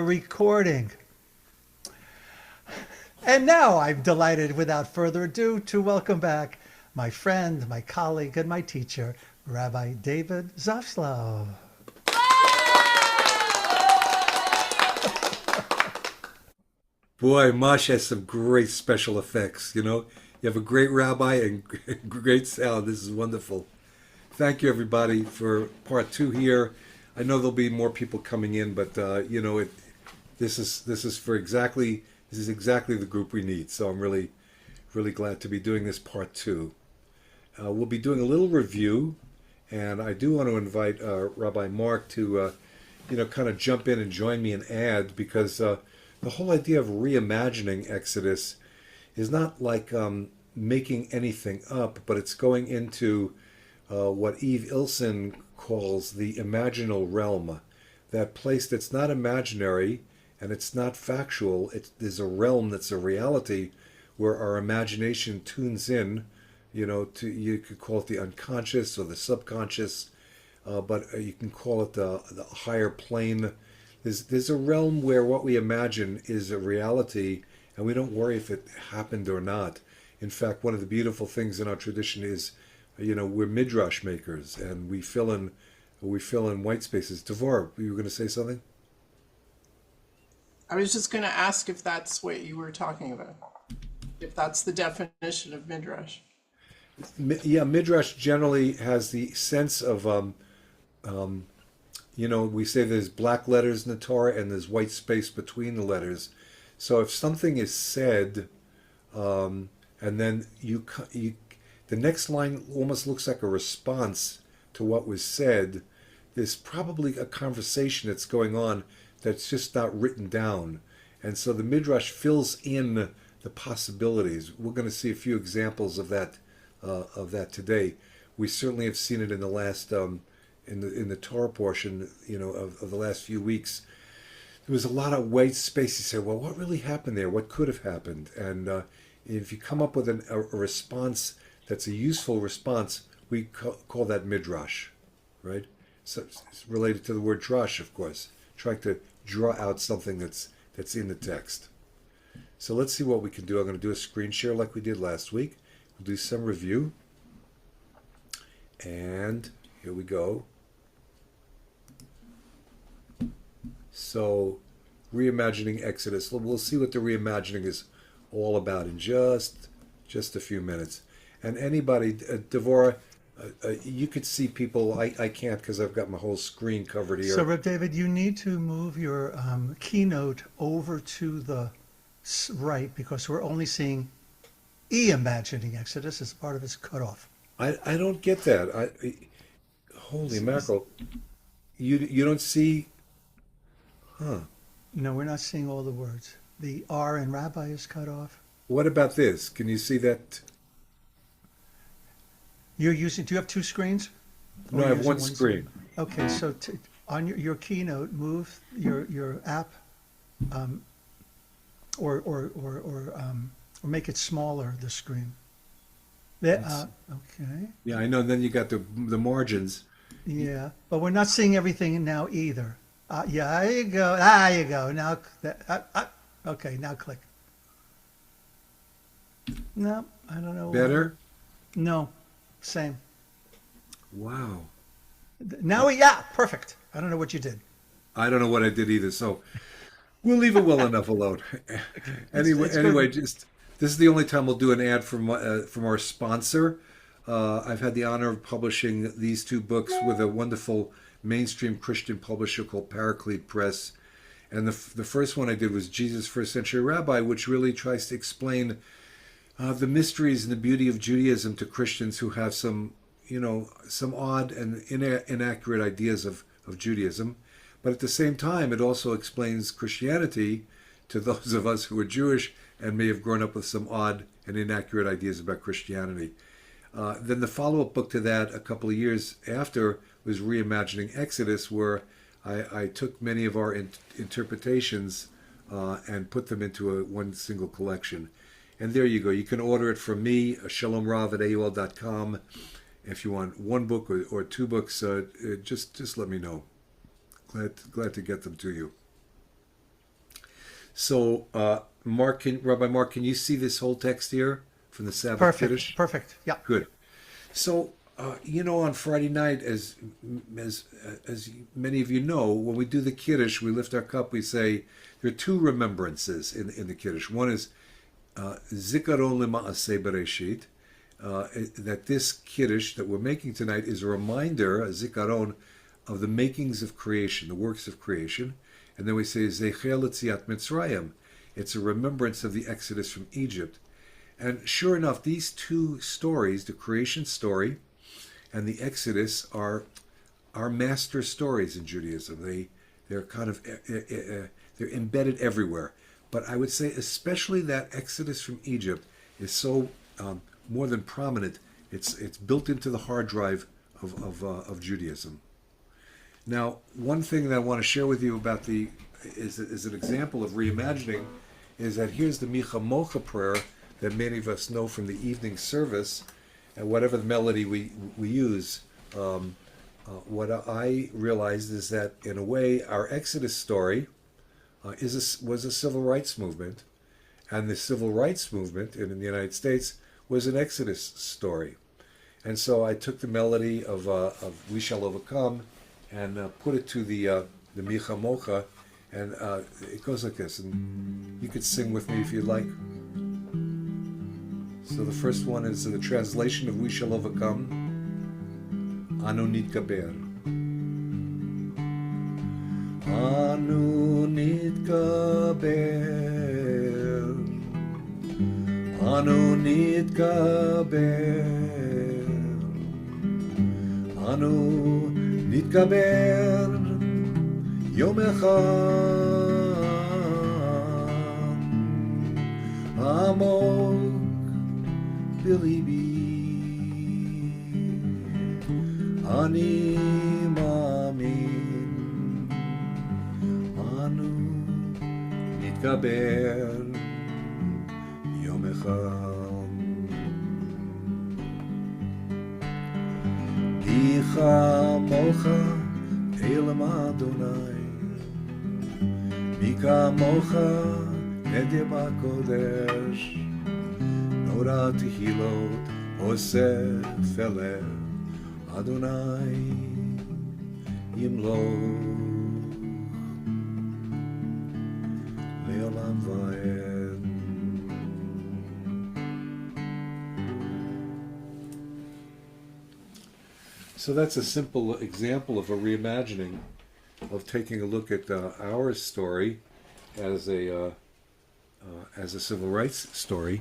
recording. And now I'm delighted, without further ado, to welcome back my friend, my colleague, and my teacher, Rabbi David Zaslow. Boy, Mosh has some great special effects. You have a great rabbi and great sound. This is wonderful. Thank you, everybody, for part two here. I know there'll be more people coming in, but this is exactly the group we need. So I'm really glad to be doing this part two. We'll be doing a little review, and I do want to invite Rabbi Mark to kind of jump in and join me and add, because the whole idea of reimagining Exodus is not like making anything up, but it's going into what Eve Ilson calls the imaginal realm, that place that's not imaginary and it's not factual. There's a realm that's a reality where our imagination tunes in, you could call it the unconscious or the subconscious, but you can call it the higher plane. There's a realm where what we imagine is a reality, and we don't worry if it happened or not. In fact, one of the beautiful things in our tradition is, we're midrash makers, and we fill in white spaces. Devorah, you were going to say something? I was just going to ask if that's what you were talking about, if that's the definition of midrash. Yeah, midrash generally has the sense of we say there's black letters in the Torah and there's white space between the letters. So if something is said, and then the next line almost looks like a response to what was said, there's probably a conversation that's going on that's just not written down. And so the Midrash fills in the possibilities. We're going to see a few examples of that today. We certainly have seen it in the last in the Torah portion, of the last few weeks. There was a lot of white space. You say, well, what really happened there? What could have happened? And if you come up with a response that's a useful response, we call that midrash, right? So it's related to the word drash, of course, trying to draw out something that's in the text. So let's see what we can do. I'm going to do a screen share like we did last week. We'll do some review. And here we go. So, reimagining Exodus. We'll see what the reimagining is all about in just a few minutes. And anybody, Devorah, you could see people. I can't because I've got my whole screen covered here. So, Reb David, you need to move your keynote over to the right, because we're only seeing imagining Exodus as part of its cutoff. I don't get that. Holy mackerel. You don't see... Huh. No, we're not seeing all the words. The R in rabbi is cut off. What about this? Can you see that? Do you have two screens? No, I have one screen. Okay, so on your keynote, move your app, or make it smaller, the screen. Okay. Yeah, I know. And then you got the margins. Yeah, but we're not seeing everything now either. Yeah, there you go. Ah, you go. Now, okay, now click. No, I don't know. Better? No, same. Wow. Now, yeah, perfect. I don't know what you did. I don't know what I did either, so we'll leave it well enough alone. Anyway, just this is the only time we'll do an ad from our sponsor. I've had the honor of publishing these two books with a wonderful mainstream Christian publisher called Paraclete Press. And the first one I did was Jesus First Century Rabbi, which really tries to explain the mysteries and the beauty of Judaism to Christians who have some odd and inaccurate ideas of Judaism. But at the same time, it also explains Christianity to those of us who are Jewish and may have grown up with some odd and inaccurate ideas about Christianity. Then the follow-up book to that, a couple of years after, was Reimagining Exodus, where I took many of our interpretations and put them into one single collection. And there you go. You can order it from me, shalomrav@aol.com. If you want one book or two books, just let me know. Glad to get them to you. So, Rabbi Mark, can you see this whole text here from the Sabbath Kiddush? Perfect. Yeah. Good. So, on Friday night, as many of you know, when we do the Kiddush, we lift our cup, we say, there are two remembrances in the Kiddush. One is Zikaron Lema'aseh Bereshit, that this Kiddush that we're making tonight is a reminder, a Zikaron, of the makings of creation, the works of creation. And then we say Zechel Etziat Mitzrayim. It's a remembrance of the Exodus from Egypt. And sure enough, these two stories, the creation story and the Exodus, are master stories in Judaism. They're kind of they're embedded everywhere. But I would say especially that Exodus from Egypt is so more than prominent. It's built into the hard drive of Judaism. Now, one thing that I want to share with you about is an example of reimagining is that here's the Micha Mocha prayer that many of us know from the evening service, and whatever the melody we use. What I realized is that in a way our Exodus story was a civil rights movement, and the civil rights movement in the United States was an Exodus story. And so I took the melody of "We Shall Overcome" and put it to the Micha Mocha, and it goes like this. And you could sing with me if you'd like. So the first one is the translation of "We Shall Overcome." Anu nitgaber. Anu nitgaber. Anu nitgaber. Anu nitgaber. Yom echad. Amok belibi. Ani mamin. Anu nitgaber. Yom echad. Micha mocha elam Adonai. Mika mocha nedim hakodesh. Nora tehilot oseh feleh. Adonai yimloch le'olam va'ed. So that's a simple example of a reimagining, of taking a look at our story as a civil rights story,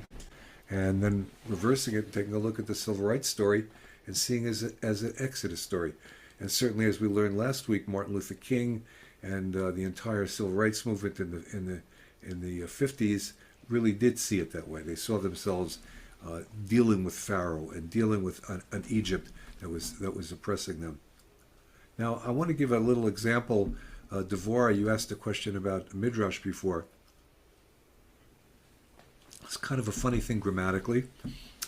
and then reversing it and taking a look at the civil rights story and seeing it as an Exodus story. And certainly, as we learned last week, Martin Luther King and the entire civil rights movement in the 50s really did see it that way. They saw themselves dealing with Pharaoh and dealing with an Egypt that was oppressing them. Now, I want to give a little example. Devorah, you asked a question about Midrash before. It's kind of a funny thing grammatically.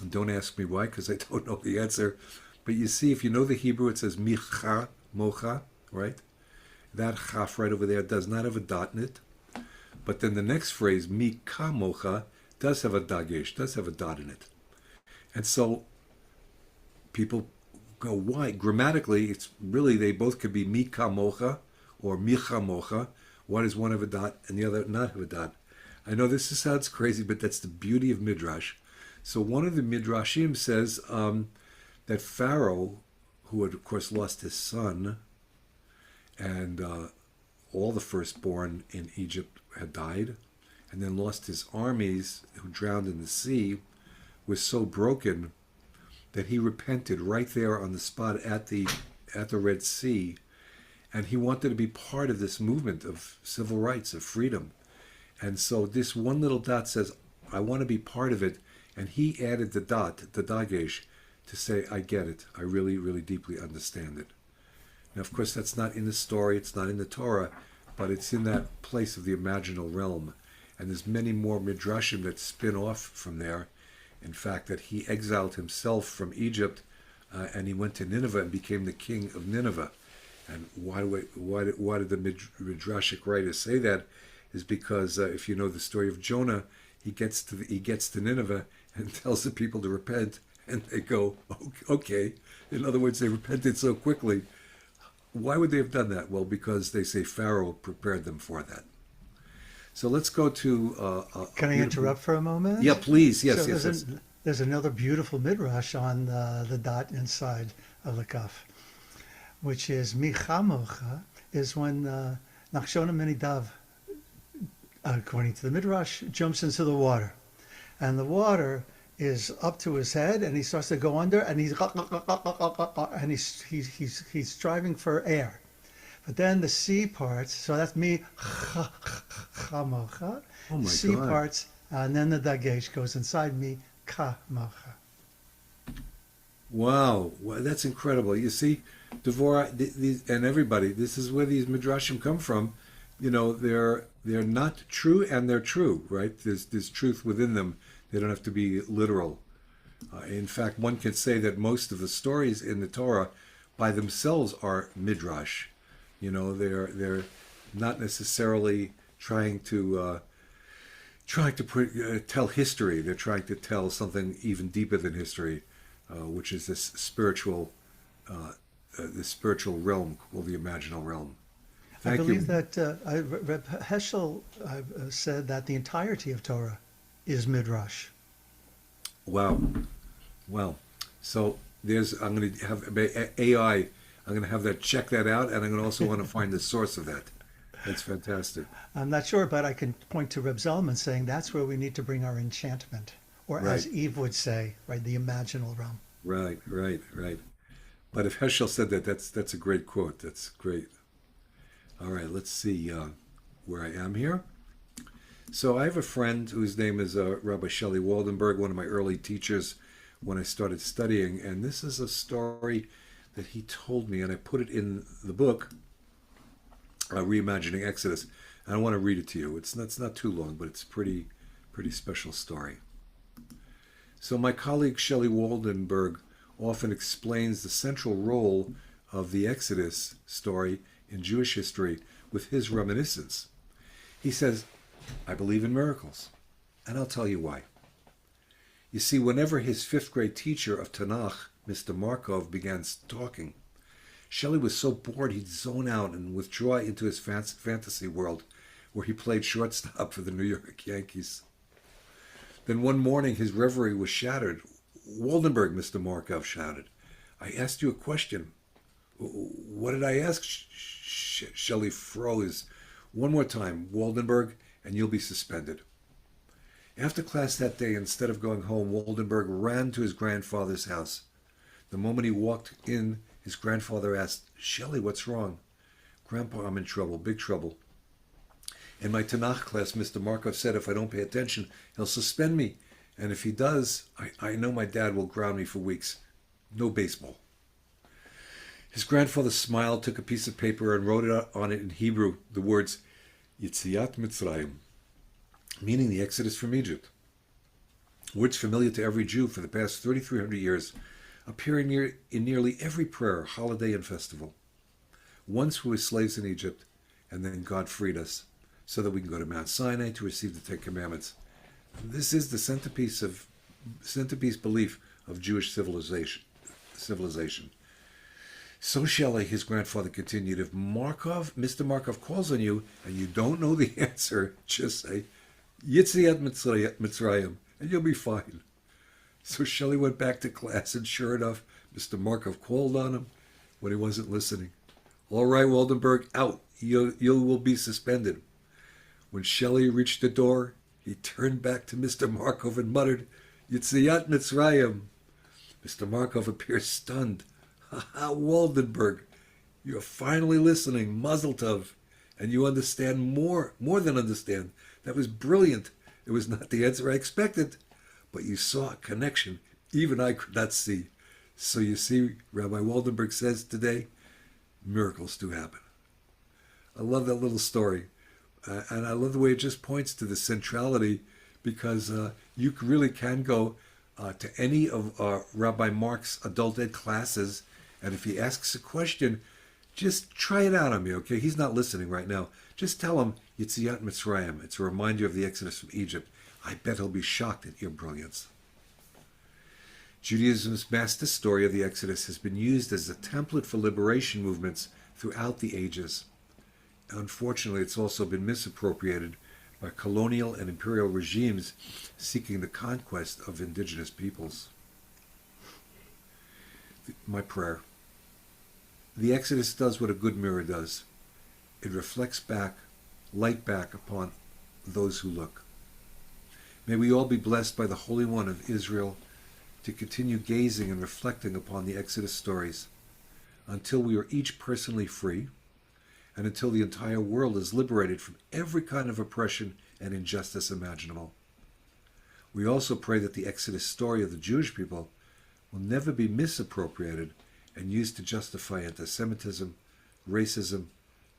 And don't ask me why, because I don't know the answer. But you see, if you know the Hebrew, it says micha, mocha, right? That chaf right over there does not have a dot in it. But then the next phrase, mika mocha, does have a dagesh, does have a dot in it. And so people go, why? Grammatically, it's really, they both could be mika mocha or micha mocha. Why does one have a dot and the other not have a dot? I know this sounds crazy, but that's the beauty of Midrash. So one of the Midrashim says that Pharaoh, who had of course lost his son, and all the firstborn in Egypt had died, and then lost his armies, who drowned in the sea, was so broken that he repented right there on the spot at the Red Sea, and he wanted to be part of this movement of civil rights, of freedom. And so this one little dot says, I want to be part of it. And he added the dot, the dagesh, to say, I get it. I really, really deeply understand it. Now, of course, that's not in the story. It's not in the Torah. But it's in that place of the imaginal realm. And there's many more midrashim that spin off from there. In fact, that he exiled himself from Egypt and he went to Nineveh and became the king of Nineveh. And why did the midrashic writers say that? is because if you know the story of Jonah, he gets to Nineveh and tells the people to repent, and they go, okay. In other words, they repented so quickly. Why would they have done that? Well, because they say Pharaoh prepared them for that. So let's go to. Can I interrupt for a moment? Yeah, please. Yes, So yes. there's another beautiful midrash on the dot inside of the kaf, which is Michamocha, is when Nachshon Aminidav, according to the midrash, jumps into the water, and the water is up to his head, and he starts to go under, and he's striving for air. But then the sea parts, so that's me, chamocha, Oh my sea God. parts, and then the dagesh goes inside me, kamocha. Wow, that's incredible. You see, Devorah, and everybody, this is where these midrashim come from. You know, they're not true, and they're true, right? There's truth within them. They don't have to be literal. In fact, one can say that most of the stories in the Torah, by themselves, are midrash. You know, they're not necessarily trying to tell history. They're trying to tell something even deeper than history, which is this spiritual realm called the imaginal realm. I Thank believe you. that Reb Heschel said that the entirety of Torah is midrash. Wow. So I'm going to have AI. I'm going to have that check that out, and I'm going to also want to find the source of that. That's fantastic. I'm not sure, but I can point to Reb Zalman saying that's where we need to bring our enchantment, or as Right. Eve would say, right, the imaginal realm. Right. But if Heschel said that, that's a great quote. That's great. All right, let's see where I am here. So I have a friend whose name is Rabbi Shelley Waldenberg, one of my early teachers when I started studying. And this is a story that he told me, and I put it in the book, Reimagining Exodus. And I want to read it to you. It's not too long, but it's a pretty special story. So my colleague Shelley Waldenberg often explains the central role of the Exodus story in Jewish history with his reminiscence. He says, I believe in miracles, and I'll tell you why. You see, whenever his fifth grade teacher of Tanakh, Mr. Markov, began talking, Shelley was so bored he'd zone out and withdraw into his fantasy world, where he played shortstop for the New York Yankees. Then one morning his reverie was shattered. Waldenberg, Mr. Markov shouted, I asked you a question. What did I ask? Shelley froze. One more time, Waldenberg, and you'll be suspended. After class that day, instead of going home, Waldenberg ran to his grandfather's house. The moment he walked in, his grandfather asked, Shelley, what's wrong? Grandpa, I'm in trouble, big trouble. In my Tanakh class, Mr. Markov said if I don't pay attention, he'll suspend me. And if he does, I know my dad will ground me for weeks. No baseball. His grandfather smiled, took a piece of paper, and wrote on it in Hebrew the words, Yitziat Mitzrayim, meaning the Exodus from Egypt. Words familiar to every Jew for the past 3,300 years, appearing in nearly every prayer, holiday, and festival. Once we were slaves in Egypt, and then God freed us, so that we can go to Mount Sinai to receive the Ten Commandments. This is the centerpiece belief of Jewish civilization. So Shelley, his grandfather, continued, if Mr. Markov calls on you and you don't know the answer, just say, Yitziat Mitzrayim, and you'll be fine. So Shelley went back to class, and sure enough, Mr. Markov called on him when he wasn't listening. All right, Waldenberg, out. You will be suspended. When Shelley reached the door, he turned back to Mr. Markov and muttered, Yitziat Mitzrayim. Mr. Markov appeared stunned. Waldenberg, you're finally listening, Mazel Tov, and you understand more than understand. That was brilliant. It was not the answer I expected, but you saw a connection even I could not see. So you see, Rabbi Waldenberg says today, miracles do happen. I love that little story, and I love the way it just points to the centrality, because you really can go to any of Rabbi Mark's adult ed classes, and if he asks a question, just try it out on me, okay? He's not listening right now. Just tell him, Yetziat Mitzrayim. It's a reminder of the Exodus from Egypt. I bet he'll be shocked at your brilliance. Judaism's master story of the Exodus has been used as a template for liberation movements throughout the ages. Unfortunately, it's also been misappropriated by colonial and imperial regimes seeking the conquest of indigenous peoples. My prayer. The Exodus does what a good mirror does. It reflects light back upon those who look. May we all be blessed by the Holy One of Israel to continue gazing and reflecting upon the Exodus stories until we are each personally free and until the entire world is liberated from every kind of oppression and injustice imaginable. We also pray that the Exodus story of the Jewish people will never be misappropriated and used to justify anti-Semitism, racism,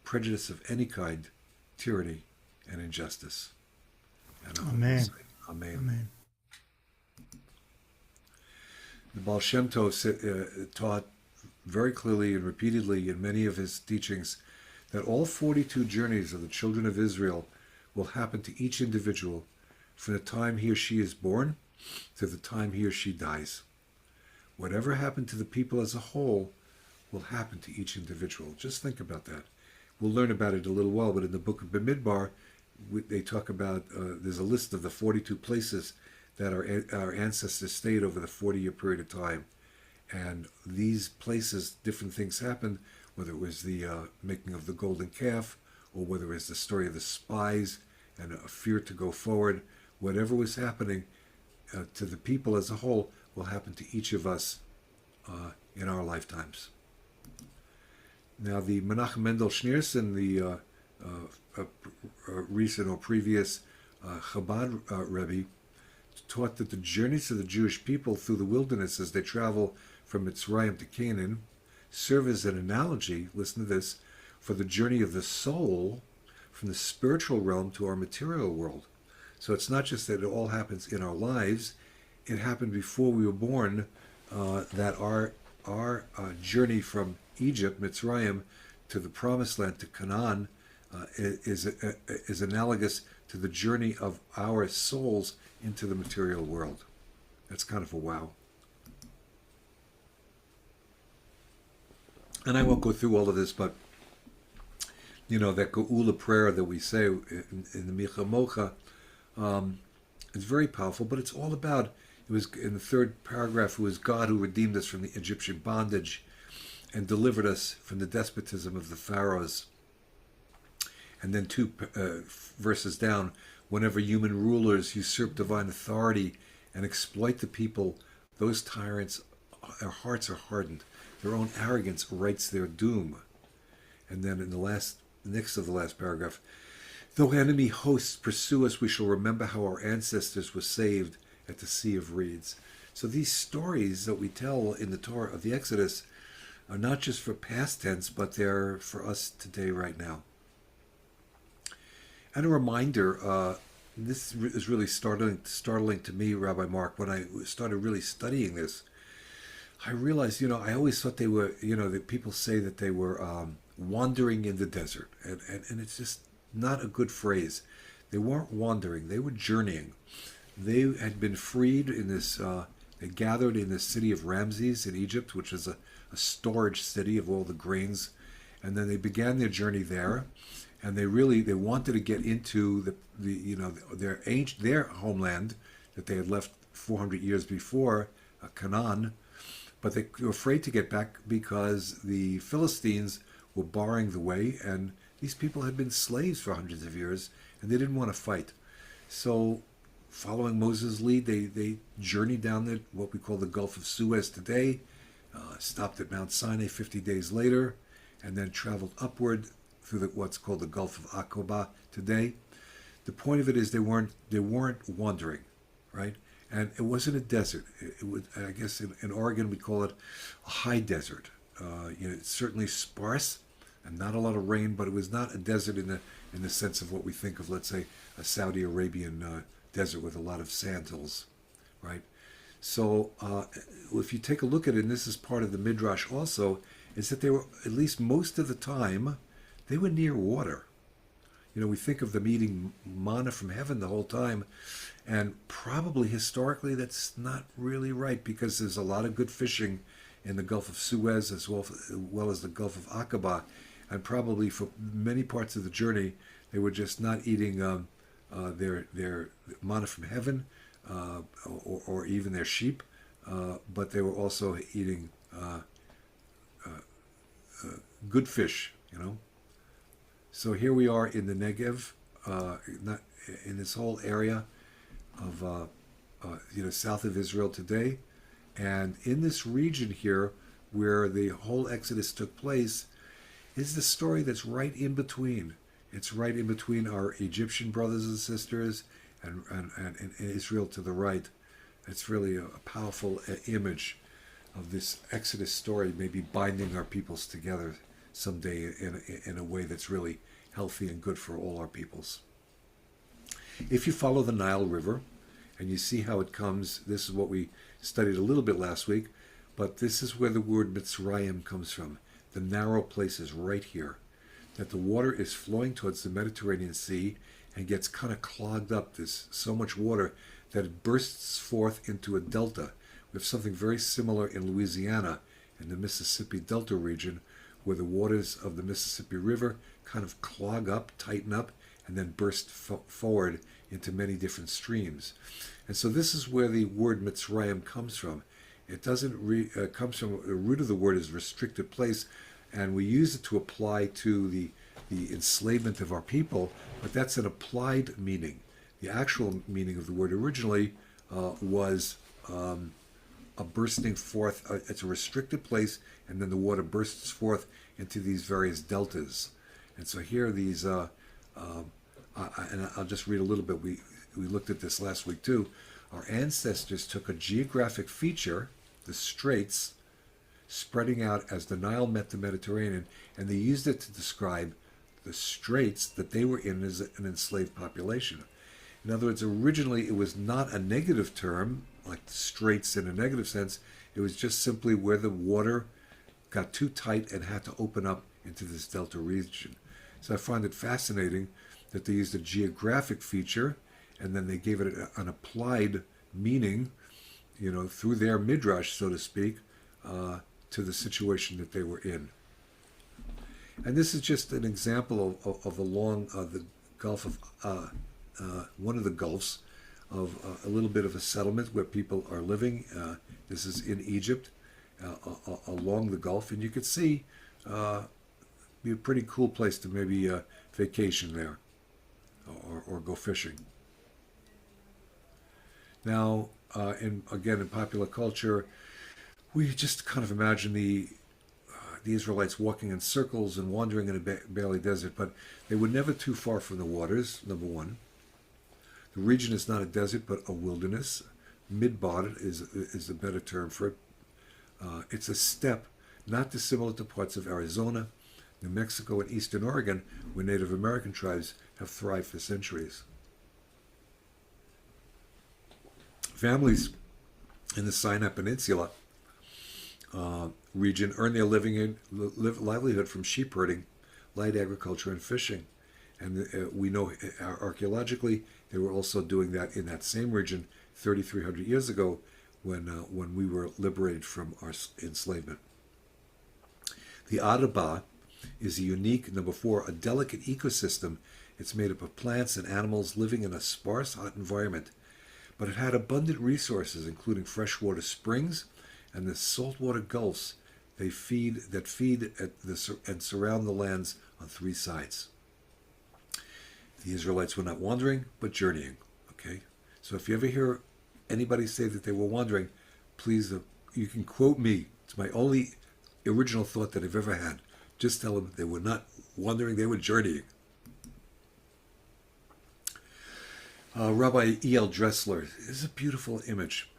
prejudice of any kind, tyranny, and injustice. And Amen. Amen. Amen. The Baal Shem Tov taught very clearly and repeatedly in many of his teachings that all 42 journeys of the children of Israel will happen to each individual from the time he or she is born to the time he or she dies. Whatever happened to the people as a whole will happen to each individual. Just think about that. We'll learn about it in a little while, but in the book of Bamidbar, they talk about, there's a list of the 42 places that our ancestors stayed over the 40-year period of time. And these places, different things happened, whether it was the making of the golden calf, or whether it was the story of the spies and a fear to go forward. Whatever was happening to the people as a whole will happen to each of us in our lifetimes. Now, the Menachem Mendel Schneerson, the recent or previous Chabad Rebbe, taught that the journeys of the Jewish people through the wilderness as they travel from Mitzrayim to Canaan serve as an analogy, listen to this, for the journey of the soul from the spiritual realm to our material world. So it's not just that it all happens in our lives, it happened before we were born, that our journey from Egypt, Mitzrayim, to the Promised Land, to Canaan, is analogous to the journey of our souls into the material world. That's kind of a wow. And I won't go through all of this, but that Geula prayer that we say in the Micha Mocha is very powerful, but it's all about, it was in the third paragraph, it was God who redeemed us from the Egyptian bondage and delivered us from the despotism of the pharaohs. And then two verses down, whenever human rulers usurp divine authority and exploit the people, those tyrants, their hearts are hardened. Their own arrogance writes their doom. And then in the next to the last paragraph, though enemy hosts pursue us, we shall remember how our ancestors were saved at the Sea of Reeds. So these stories that we tell in the Torah of the Exodus are not just for past tense, but they're for us today, right now. And a reminder, this is really startling to me, Rabbi Mark, when I started really studying this. I realized, I always thought they were, that people say that they were wandering in the desert. And it's just not a good phrase. They weren't wandering, they were journeying. They had been freed in this, they gathered in the city of Ramses in Egypt, which is a storage city of all the grains. And then they began their journey there. And they wanted to get into their homeland that they had left 400 years before, Canaan, but they were afraid to get back because the Philistines were barring the way, and these people had been slaves for hundreds of years, and they didn't want to fight. So, following Moses' lead, they journeyed down what we call the Gulf of Suez today, stopped at Mount Sinai 50 days later, and then traveled upward through what's called the Gulf of Aqaba today. The point of it is they weren't wandering, right? And it wasn't a desert. It was, I guess in Oregon we call it a high desert. It's certainly sparse and not a lot of rain, but it was not a desert in the sense of what we think of, let's say, a Saudi Arabian desert with a lot of sand hills, right? So if you take a look at it, and this is part of the Midrash also, is that they were, at least most of the time, they were near water. We think of them eating manna from heaven the whole time, and probably historically that's not really right, because there's a lot of good fishing in the Gulf of Suez as well as the Gulf of Aqaba, and probably for many parts of the journey they were just not eating their manna from heaven, or even their sheep, but they were also eating good fish. So here we are in the Negev, not in this whole area of south of Israel today, and in this region here where the whole Exodus took place is the story that's right in between. It's right in between our Egyptian brothers and sisters and Israel to the right. It's really a powerful image of this Exodus story, maybe binding our peoples together someday in a way that's really healthy and good for all our peoples. If you follow the Nile River and you see how it comes, this is what we studied a little bit last week, but this is where the word Mitzrayim comes from. The narrow place is right here, that the water is flowing towards the Mediterranean Sea and gets kind of clogged up. There's so much water that it bursts forth into a delta. We have something very similar in Louisiana, in the Mississippi Delta region, where the waters of the Mississippi River kind of clog up, tighten up, and then burst forward into many different streams. And so this is where the word Mitzrayim comes from. It doesn't comes from, the root of the word is restricted place, and we use it to apply to the enslavement of our people, but that's an applied meaning. The actual meaning of the word originally was a bursting forth. It's a restricted place, and then the water bursts forth into these various deltas. And so here these, and I'll just read a little bit. We looked at this last week too. Our ancestors took a geographic feature, the straits, spreading out as the Nile met the Mediterranean, and they used it to describe the straits that they were in as an enslaved population. In other words, originally it was not a negative term, like the straits in a negative sense. It was just simply where the water got too tight and had to open up into this delta region. So I find it fascinating that they used a geographic feature and then they gave it an applied meaning, through their midrash, so to speak, to the situation that they were in. And this is just an example of along the Gulf of, one of the Gulfs, of a little bit of a settlement where people are living. This is in Egypt, along the Gulf, and you could see be a pretty cool place to maybe vacation there or go fishing. Now, in popular culture, we just kind of imagine the Israelites walking in circles and wandering in a barely desert, but they were never too far from the waters, number one. The region is not a desert, but a wilderness. Midbar is a better term for it. It's a steppe, not dissimilar to parts of Arizona, New Mexico, and Eastern Oregon, where Native American tribes have thrived for centuries. Families in the Sinai Peninsula region earn their livelihood from sheep herding, light agriculture, and fishing. And we know archaeologically they were also doing that in that same region 3,300 years ago when we were liberated from our enslavement. The Adaba is a unique, number 4, a delicate ecosystem. It's made up of plants and animals living in a sparse, hot environment. But it had abundant resources, including freshwater springs and the saltwater gulfs that feed and surround the lands on 3 sides. The Israelites were not wandering, but journeying. Okay, so if you ever hear anybody say that they were wandering, please, you can quote me. It's my only original thought that I've ever had. Just tell them they were not wandering; they were journeying. Rabbi E.L. Dressler, this is a beautiful image.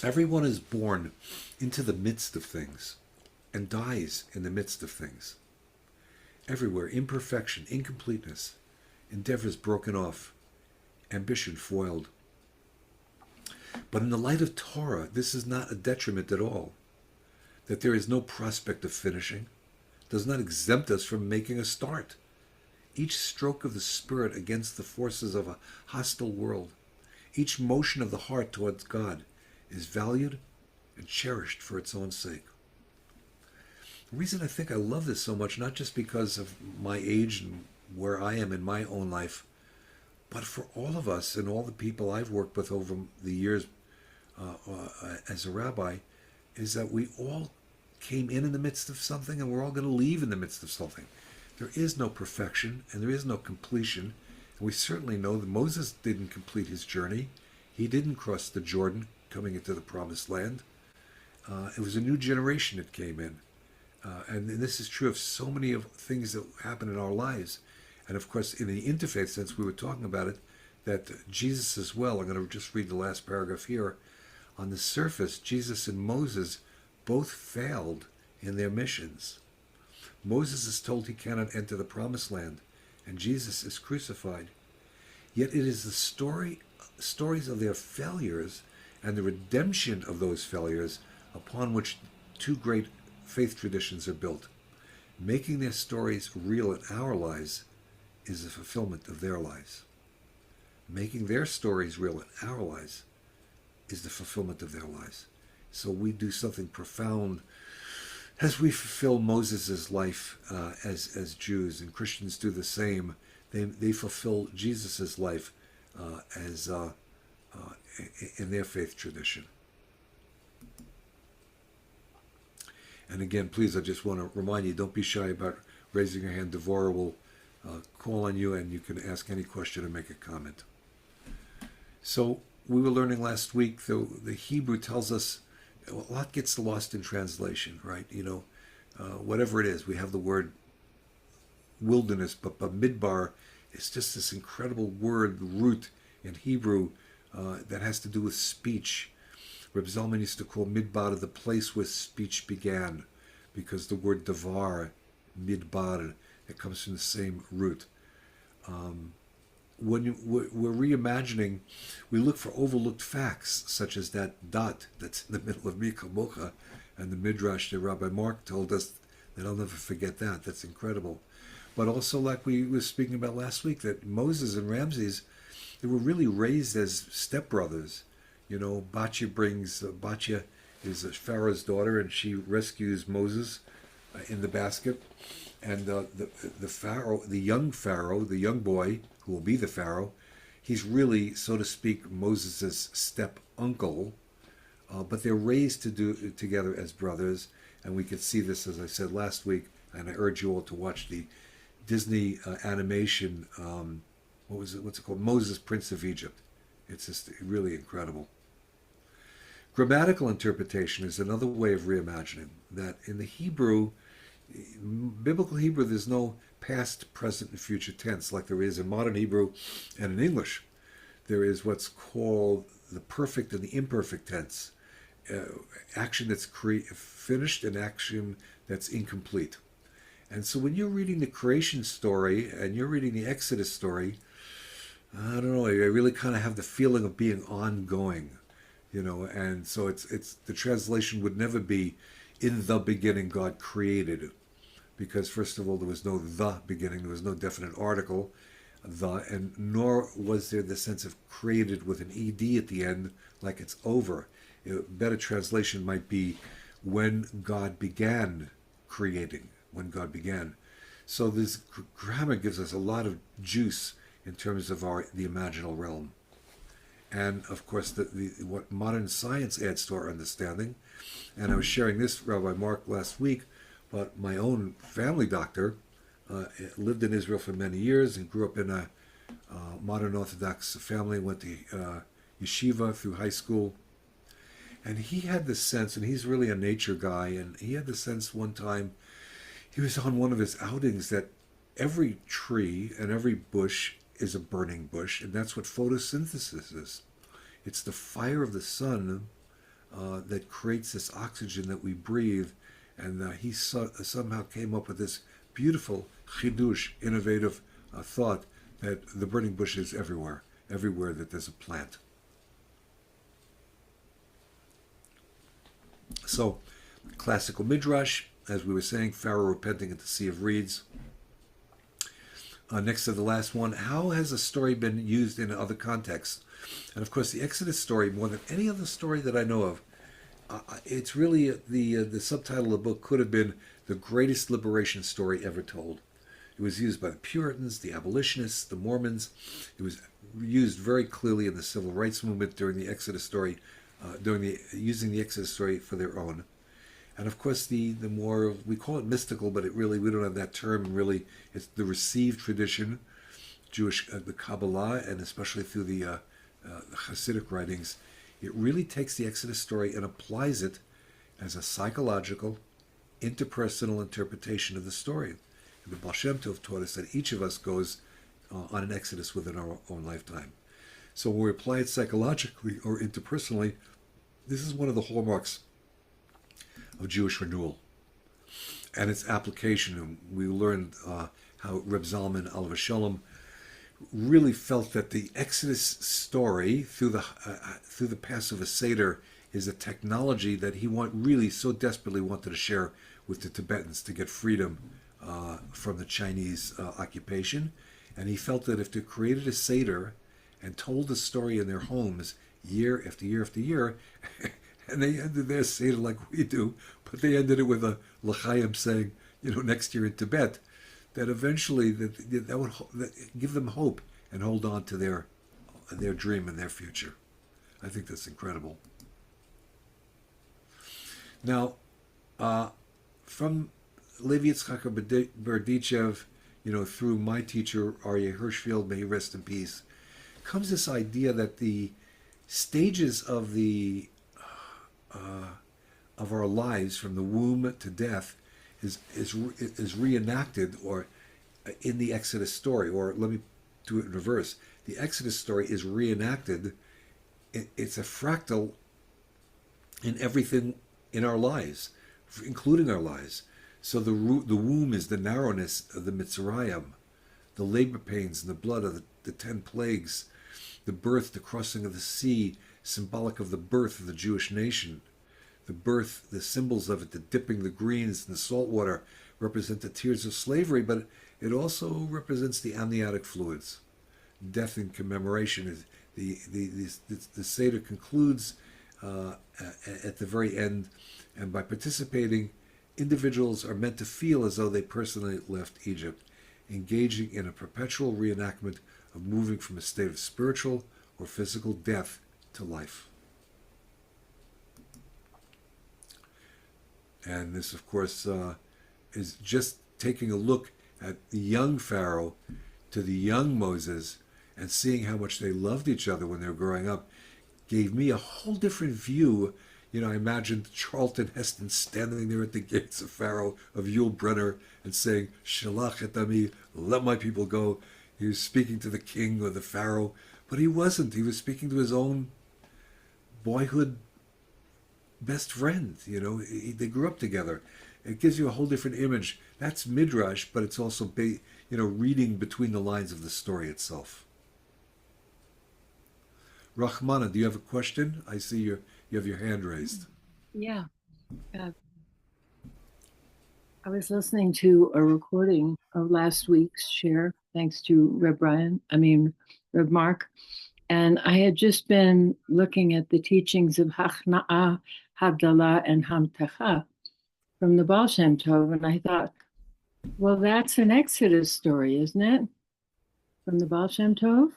Everyone is born into the midst of things and dies in the midst of things. Everywhere, imperfection, incompleteness, endeavors broken off, ambition foiled. But in the light of Torah, this is not a detriment at all. That there is no prospect of finishing does not exempt us from making a start. each stroke of the Spirit against the forces of a hostile world, each motion of the heart towards God is valued and cherished for its own sake. The reason I think I love this so much, not just because of my age and where I am in my own life, but for all of us and all the people I've worked with over the years as a rabbi, is that we all came in the midst of something and we're all going to leave in the midst of something. There is no perfection and there is no completion. And we certainly know that Moses didn't complete his journey. He didn't cross the Jordan coming into the promised land. It was a new generation that came in. And this is true of so many of things that happen in our lives. And of course, in the interfaith sense, we were talking about it, that Jesus as well, I'm going to just read the last paragraph here. On the surface, Jesus and Moses both failed in their missions. Moses is told he cannot enter the promised land, and Jesus is crucified. Yet it is the stories of their failures and the redemption of those failures upon which two great faith traditions are built. Making their stories real in our lives is the fulfillment of their lives. Making their stories real in our lives is the fulfillment of their lives. So we do something profound as we fulfill Moses' life as Jews, and Christians do the same. They fulfill Jesus' life in their faith tradition. And again, please, I just want to remind you, don't be shy about raising your hand. Devorah will call on you and you can ask any question or make a comment. So we were learning last week, though, the Hebrew tells us a lot gets lost in translation, right? Whatever it is, we have the word wilderness, but midbar is just this incredible word, root in Hebrew, that has to do with speech. Reb Zalman used to call midbar the place where speech began, because the word davar, midbar, it comes from the same root. When we're reimagining, we look for overlooked facts, such as that dot that's in the middle of Mika Mocha and the Midrash that Rabbi Mark told us, that I'll never forget that. That's incredible. But also, like we were speaking about last week, that Moses and Ramses, they were really raised as stepbrothers. Batya is Pharaoh's daughter, and she rescues Moses in the basket. And the Pharaoh, the young boy, who will be the Pharaoh, he's really, so to speak, Moses' step uncle. But they're raised together as brothers, and we could see this, as I said last week. And I urge you all to watch the Disney animation. What's it called? Moses, Prince of Egypt. It's just really incredible. Grammatical interpretation is another way of reimagining. That in the Hebrew, biblical Hebrew, there's no past, present, and future tense like there is in modern Hebrew and in English. There is what's called the perfect and the imperfect tense. Action that's finished and action that's incomplete. And so when you're reading the creation story and you're reading the Exodus story, I don't know, I really kind of have the feeling of being ongoing, and so it's the translation would never be in the beginning God created, because first of all, there was no the beginning, there was no definite article, and nor was there the sense of created with an ed at the end, like it's over. A better translation might be when God began creating, when God began. So this grammar gives us a lot of juice in terms of the imaginal realm. And of course, what modern science adds to our understanding. And I was sharing this, Rabbi Mark, last week, but my own family doctor lived in Israel for many years and grew up in a modern Orthodox family, went to yeshiva through high school. And he had the sense, and he's really a nature guy, and he had the sense one time, he was on one of his outings, that every tree and every bush is a burning bush, and that's what photosynthesis is. It's the fire of the sun that creates this oxygen that we breathe, and he somehow came up with this beautiful chidush, innovative thought that the burning bush is everywhere that there's a plant. So, classical midrash, as we were saying, Pharaoh repenting at the Sea of Reeds. next to the last one, how has a story been used in other contexts? And of course, the Exodus story, more than any other story that I know of, it's really the subtitle of the book could have been the greatest liberation story ever told. It was used by the Puritans, the abolitionists, the Mormons. It was used very clearly in the civil rights movement during the Exodus story, using the Exodus story for their own. And of course, the more, we call it mystical, but it really, we don't have that term really. It's the received tradition, Jewish, the Kabbalah, and especially through the Hasidic writings. It really takes the Exodus story and applies it as a psychological, interpersonal interpretation of the story. And the Baal Shem Tov taught us that each of us goes on an Exodus within our own lifetime. So when we apply it psychologically or interpersonally, this is one of the hallmarks of Jewish renewal and its application. And we learned how Reb Zalman Alav Shalom really felt that the Exodus story through the Passover Seder is a technology that he really so desperately wanted to share with the Tibetans to get freedom from the Chinese occupation. And he felt that if they created a Seder and told the story in their homes year after year after year, and they ended their Seder like we do, but they ended it with a L'chaim saying, next year in Tibet, that eventually that would give them hope and hold on to their dream and their future. I think that's incredible. Now, from Levi Yitzchak Berdichev, through my teacher, Aryeh Hirschfield, may he rest in peace, comes this idea that the stages of our lives from the womb to death is reenacted or in the Exodus story, or let me do it in reverse. The Exodus story is reenacted. It's a fractal in everything in our lives, including our lives. So the womb is the narrowness of the Mitzrayim, the labor pains and the blood of the 10 plagues, the birth, the crossing of the sea, symbolic of the birth of the Jewish nation. The birth, the symbols of it, the dipping the greens in the salt water, represent the tears of slavery, but it also represents the amniotic fluids. Death in commemoration is the Seder concludes at the very end, and by participating, individuals are meant to feel as though they personally left Egypt, engaging in a perpetual reenactment of moving from a state of spiritual or physical death to life. And this, of course, is just taking a look at the young Pharaoh to the young Moses and seeing how much they loved each other when they were growing up gave me a whole different view. I imagined Charlton Heston standing there at the gates of Pharaoh, of Yul Brynner, and saying, Shalach et ami, let my people go. He was speaking to the king or the Pharaoh, but he wasn't. He was speaking to his own boyhood best friend. They grew up together. It gives you a whole different image. That's Midrash, but it's also reading between the lines of the story itself. Rahmana, do you have a question? I see you have your hand raised. Yeah. I was listening to a recording of last week's share, thanks to Reb Mark. And I had just been looking at the teachings of Hachna'ah, Havdalah, and Hamtacha from the Baal Shem Tov, and I thought, well, that's an Exodus story, isn't it? From the Baal Shem Tov?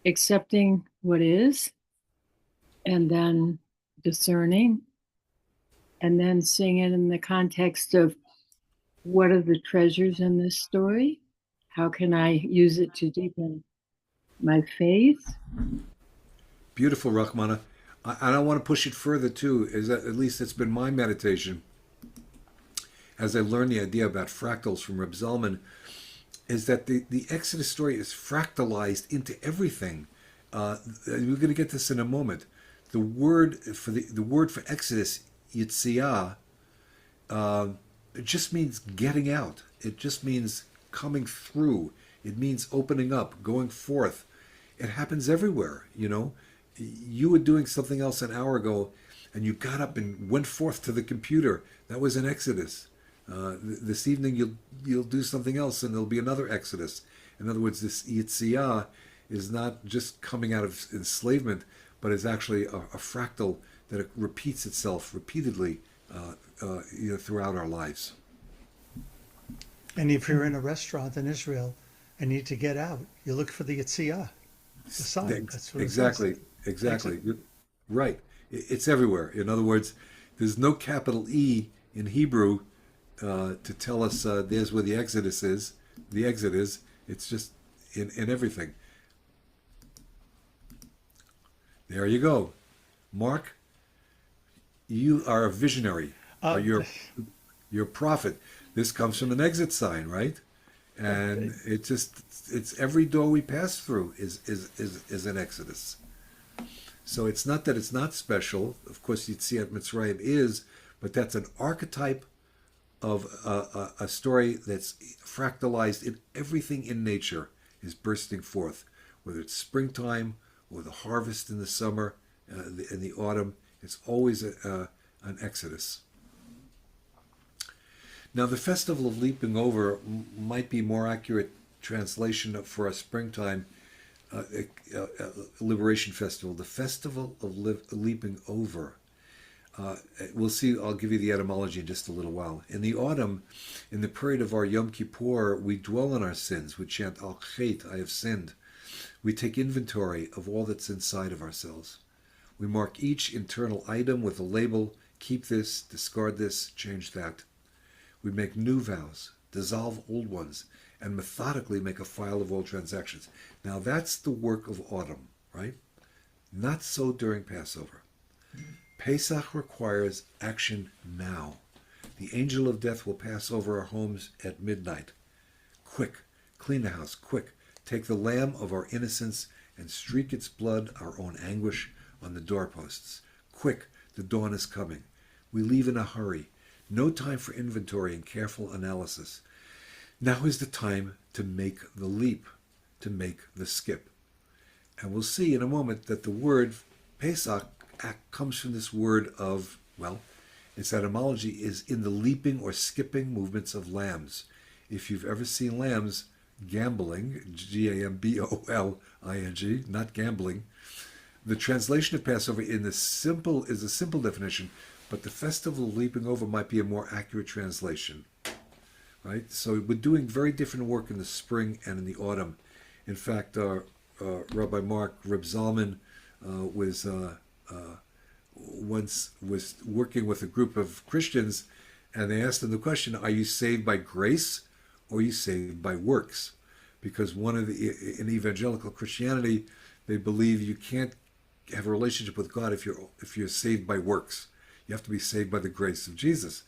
Accepting what is, and then discerning, and then seeing it in the context of what are the treasures in this story? How can I use it to deepen my faith? Beautiful, Rahmana. And I want to push it further too, is that at least it's been my meditation as I learned the idea about fractals from Reb Zalman, is that the Exodus story is fractalized into everything. We're going to get this in a moment. The word for Exodus, Yitziah, it just means getting out. It just means coming through. It means opening up, going forth. It happens everywhere, You were doing something else an hour ago, and you got up and went forth to the computer. That was an Exodus. This evening you'll do something else, and there'll be another Exodus. In other words, this Yetziah is not just coming out of enslavement, but is actually a fractal that it repeats itself repeatedly throughout our lives. And if you're in a restaurant in Israel and need to get out, you look for the Yetziah, the sign. That's what Exactly, it says. exactly. Right. It's everywhere. In other words, there's no capital E in Hebrew to tell us there's where the Exodus is. The exit is. It's just in everything. There you go. Mark, you are a visionary. You're a prophet. This comes from an exit sign, right? And it's every door we pass through is an Exodus. So it's not that it's not special. Of course, Yetziat Mitzrayim is, but that's an archetype of a story that's fractalized in everything in nature is bursting forth, whether it's springtime or the harvest in the summer, in the autumn. It's always an Exodus. Now, the Festival of Leaping Over might be more accurate translation for a springtime Liberation Festival. The Festival of Leaping Over. We'll see. I'll give you the etymology in just a little while. In the autumn, in the period of our Yom Kippur, we dwell on our sins. We chant Al Chet, I have sinned. We take inventory of all that's inside of ourselves. We mark each internal item with a label, keep this, discard this, change that. We make new vows, dissolve old ones, and methodically make a file of all transactions. Now that's the work of autumn, right? Not so during Passover. Pesach requires action now. The angel of death will pass over our homes at midnight. Quick, clean the house, quick. Take the lamb of our innocence and streak its blood, our own anguish, on the doorposts. Quick, the dawn is coming. We leave in a hurry. No time for inventory and careful analysis. Now is the time to make the leap, to make the skip. And we'll see in a moment that the word Pesach comes from this word of, well, its etymology is in the leaping or skipping movements of lambs. If you've ever seen lambs gambling, Gamboling, not gambling, the translation of Passover is a simple definition, but the Festival of Leaping Over might be a more accurate translation, right? So we're doing very different work in the spring and in the autumn. In fact, Rabbi Mark Reb Zalman once was working with a group of Christians, and they asked him the question, are you saved by grace or are you saved by works? Because in evangelical Christianity, they believe you can't have a relationship with God if you're saved by works. You have to be saved by the grace of Jesus.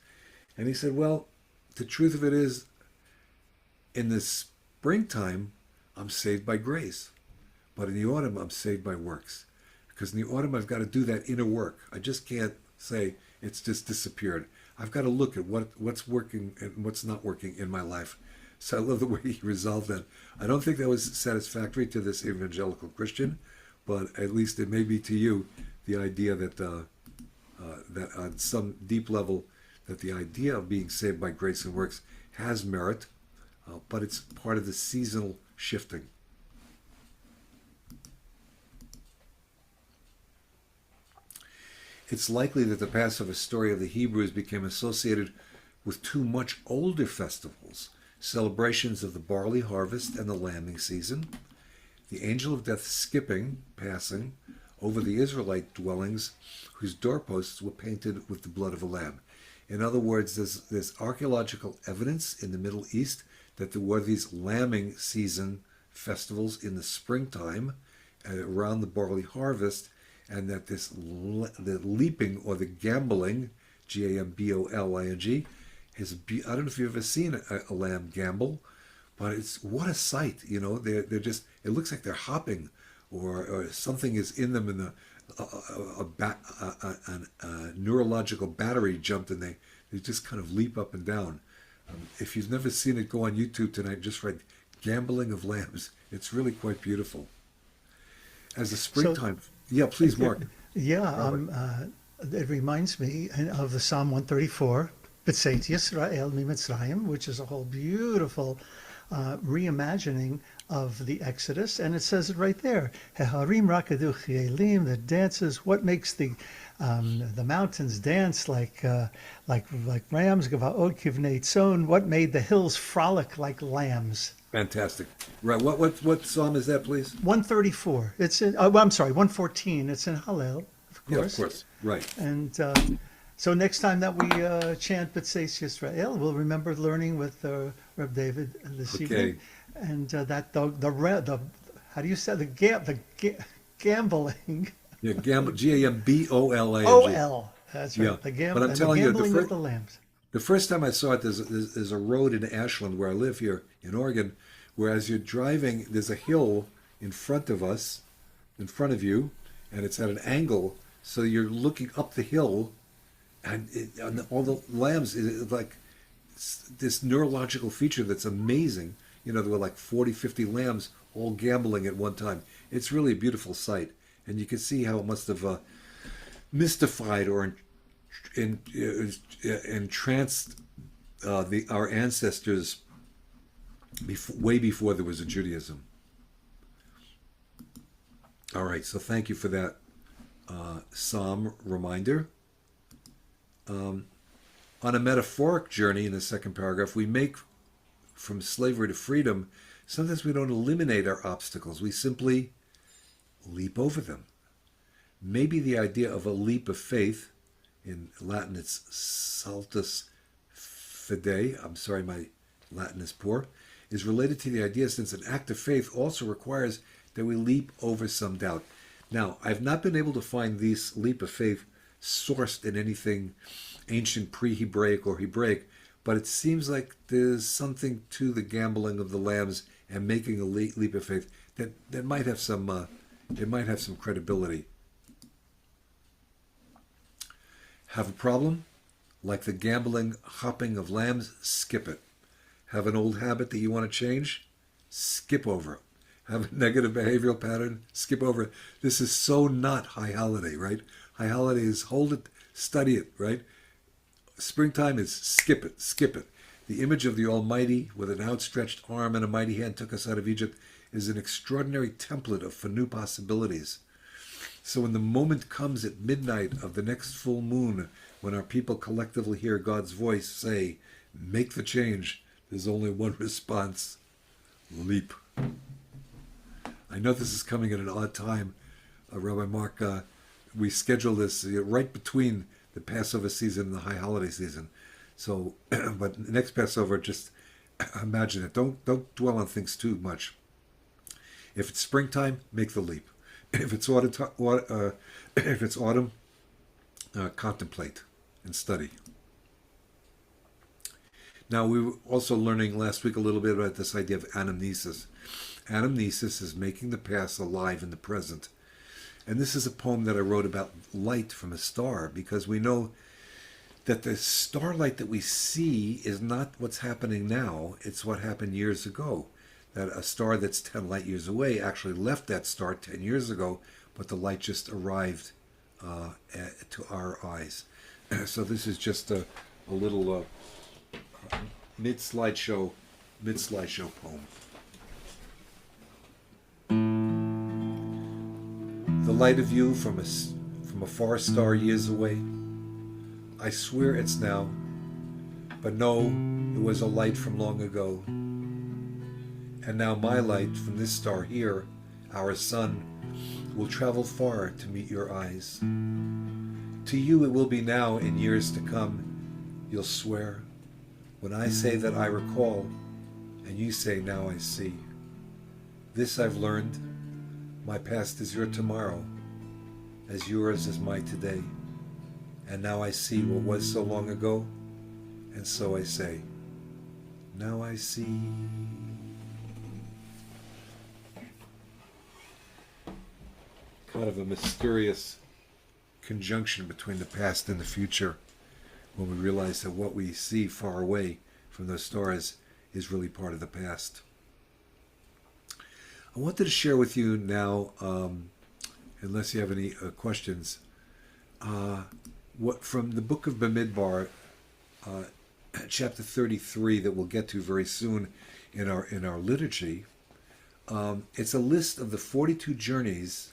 And he said, well, the truth of it is, in the springtime, I'm saved by grace. But in the autumn, I'm saved by works. Because in the autumn, I've got to do that inner work. I just can't say it's just disappeared. I've got to look at what's working and what's not working in my life. So I love the way he resolved that. I don't think that was satisfactory to this evangelical Christian, but at least it may be to you, the idea that that on some deep level, that the idea of being saved by grace and works has merit, but it's part of the seasonal shifting. It's likely that the Passover story of the Hebrews became associated with two much older festivals, celebrations of the barley harvest and the lambing season, the angel of death passing over the Israelite dwellings whose doorposts were painted with the blood of a lamb. In other words, there's archaeological evidence in the Middle East that there were these lambing season festivals in the springtime around the barley harvest, and that the leaping or the gambling, Gamboling, I don't know if you've ever seen a lamb gambol, but what a sight. They're just, it looks like they're hopping, or something is in them, and a neurological battery jumped, and they just kind of leap up and down. If you've never seen it, go on YouTube tonight, just write gambling of lambs. It's really quite beautiful. As the springtime, yeah, please, Mark. Yeah, it reminds me of the Psalm 134, B'tzeit Yisrael miMitzrayim, which is a whole beautiful reimagining of the Exodus, and it says it right there. Heharim rakadu chielim, the dances. What makes the mountains dance like rams? Gavaod kivnei tzon. What made the hills frolic like lambs? Fantastic. Right. What psalm is that, please? 134. It's in. Oh, I'm sorry, 114. It's in Hallel, of course. Yeah, of course. Right. And so next time that we chant B'tzeit Yisrael, we'll remember learning with Rabbi David this evening. And that the how do you say the gambling? Yeah, Gambolaing. OL. That's right. Yeah. The But I'm telling you, gambling of the lambs. the first time I saw it, there's a road in Ashland where I live here in Oregon, where as you're driving, there's a hill in front of us, in front of you, and it's at an angle, so you're looking up the hill, and all the lambs is like this neurological feature that's amazing. You know, there were like 40, 50 lambs all gambling at one time. It's really a beautiful sight. And you can see how it must have mystified or entranced our ancestors way before there was a Judaism. All right, so thank you for that psalm reminder. On a metaphoric journey in the second paragraph, we make from slavery to freedom. Sometimes we don't eliminate our obstacles. We simply leap over them. Maybe the idea of a leap of faith, in Latin it's saltus fidei, I'm sorry my Latin is poor, is related to the idea since an act of faith also requires that we leap over some doubt. Now, I've not been able to find this leap of faith sourced in anything ancient pre-Hebraic or Hebraic, but it seems like there's something to the gambling of the lambs and making a leap of faith that might have some credibility. Have a problem? Like the gambling, hopping of lambs, skip it. Have an old habit that you want to change? Skip over it. Have a negative behavioral pattern? Skip over it. This is so not High Holiday, right? High Holiday is hold it, study it, right? Springtime is skip it, skip it. The image of the Almighty with an outstretched arm and a mighty hand took us out of Egypt is an extraordinary template for new possibilities. So when the moment comes at midnight of the next full moon, when our people collectively hear God's voice say, make the change, there's only one response: leap. I know this is coming at an odd time. Rabbi Mark, we scheduled this right between the Passover season and the high holiday season. So, but next Passover, just imagine it. Don't dwell on things too much. If it's springtime, make the leap. If it's autumn, contemplate and study. Now, we were also learning last week a little bit about this idea of anamnesis. Anamnesis is making the past alive in the present. And this is a poem that I wrote about light from a star, because we know that the starlight that we see is not what's happening now, it's what happened years ago. That a star that's 10 light years away actually left that star 10 years ago, but the light just arrived to our eyes. So this is just a little mid-slideshow poem. The light of you from a far star years away. I swear it's now, but no, it was a light from long ago. And now my light from this star here, our sun, will travel far to meet your eyes. To you it will be now in years to come, you'll swear, when I say that I recall, and you say now I see. This I've learned, my past is your tomorrow, as yours is my today. And now I see what was so long ago, and so I say, now I see. Kind of a mysterious conjunction between the past and the future, when we realize that what we see far away from those stars is really part of the past. I wanted to share with you now, unless you have any questions, what from the book of Bamidbar, chapter 33 that we'll get to very soon in our liturgy. It's a list of the 42 journeys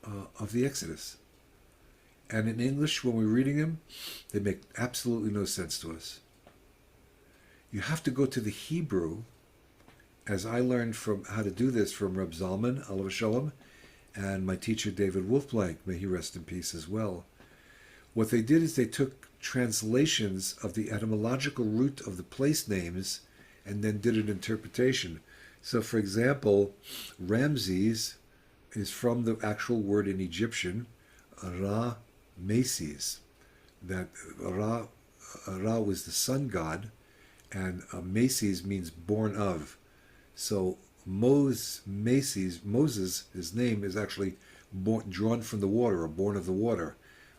of the Exodus. And in English, when we're reading them, they make absolutely no sense to us. You have to go to the Hebrew, as I learned from how to do this from Reb Zalman, alav shalom, and my teacher David Wolfblank, may he rest in peace as well. What they did is they took translations of the etymological root of the place names and then did an interpretation. So, for example, Ramses is from the actual word in Egyptian, Ra-Meses. That Ra was the sun god, and Meses means born of. So Moses, his name is actually drawn from the water, or born of the water.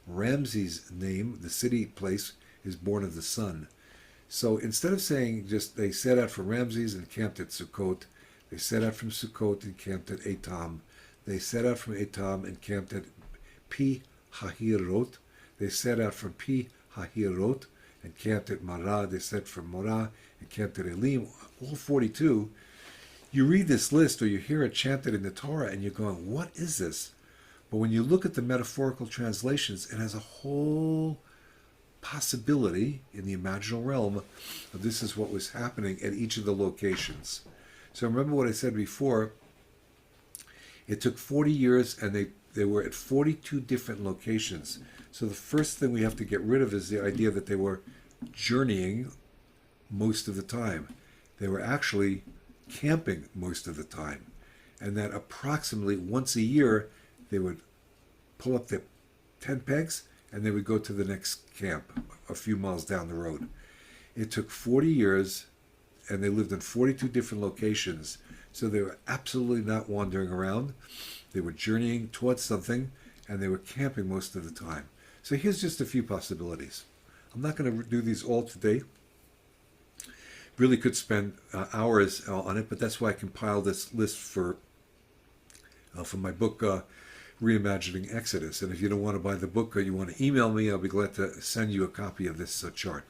Ramses' name, the city place, is born of the sun. So instead of saying just they set out from Ramses and camped at Sukkot, they set out from Sukkot and camped at Etam. They set out from Etam and camped at Pi Hahirot. They set out from Pi Hahirot and camped at Marah. They set from Marah and camped at Elim. All 42. You read this list or you hear it chanted in the Torah and you're going, what is this? But when you look at the metaphorical translations, it has a whole possibility in the imaginal realm of this is what was happening at each of the locations. So remember what I said before, it took 40 years and they were at 42 different locations. So the first thing we have to get rid of is the idea that they were journeying most of the time. They were actually camping most of the time. And that approximately once a year, they would pull up their tent pegs and they would go to the next camp a few miles down the road. It took 40 years and they lived in 42 different locations. So they were absolutely not wandering around. They were journeying towards something and they were camping most of the time. So here's just a few possibilities. I'm not going to do these all today. Really could spend hours on it, but that's why I compiled this list for my book, Reimagining Exodus. And if you don't want to buy the book or you want to email me, I'll be glad to send you a copy of this chart.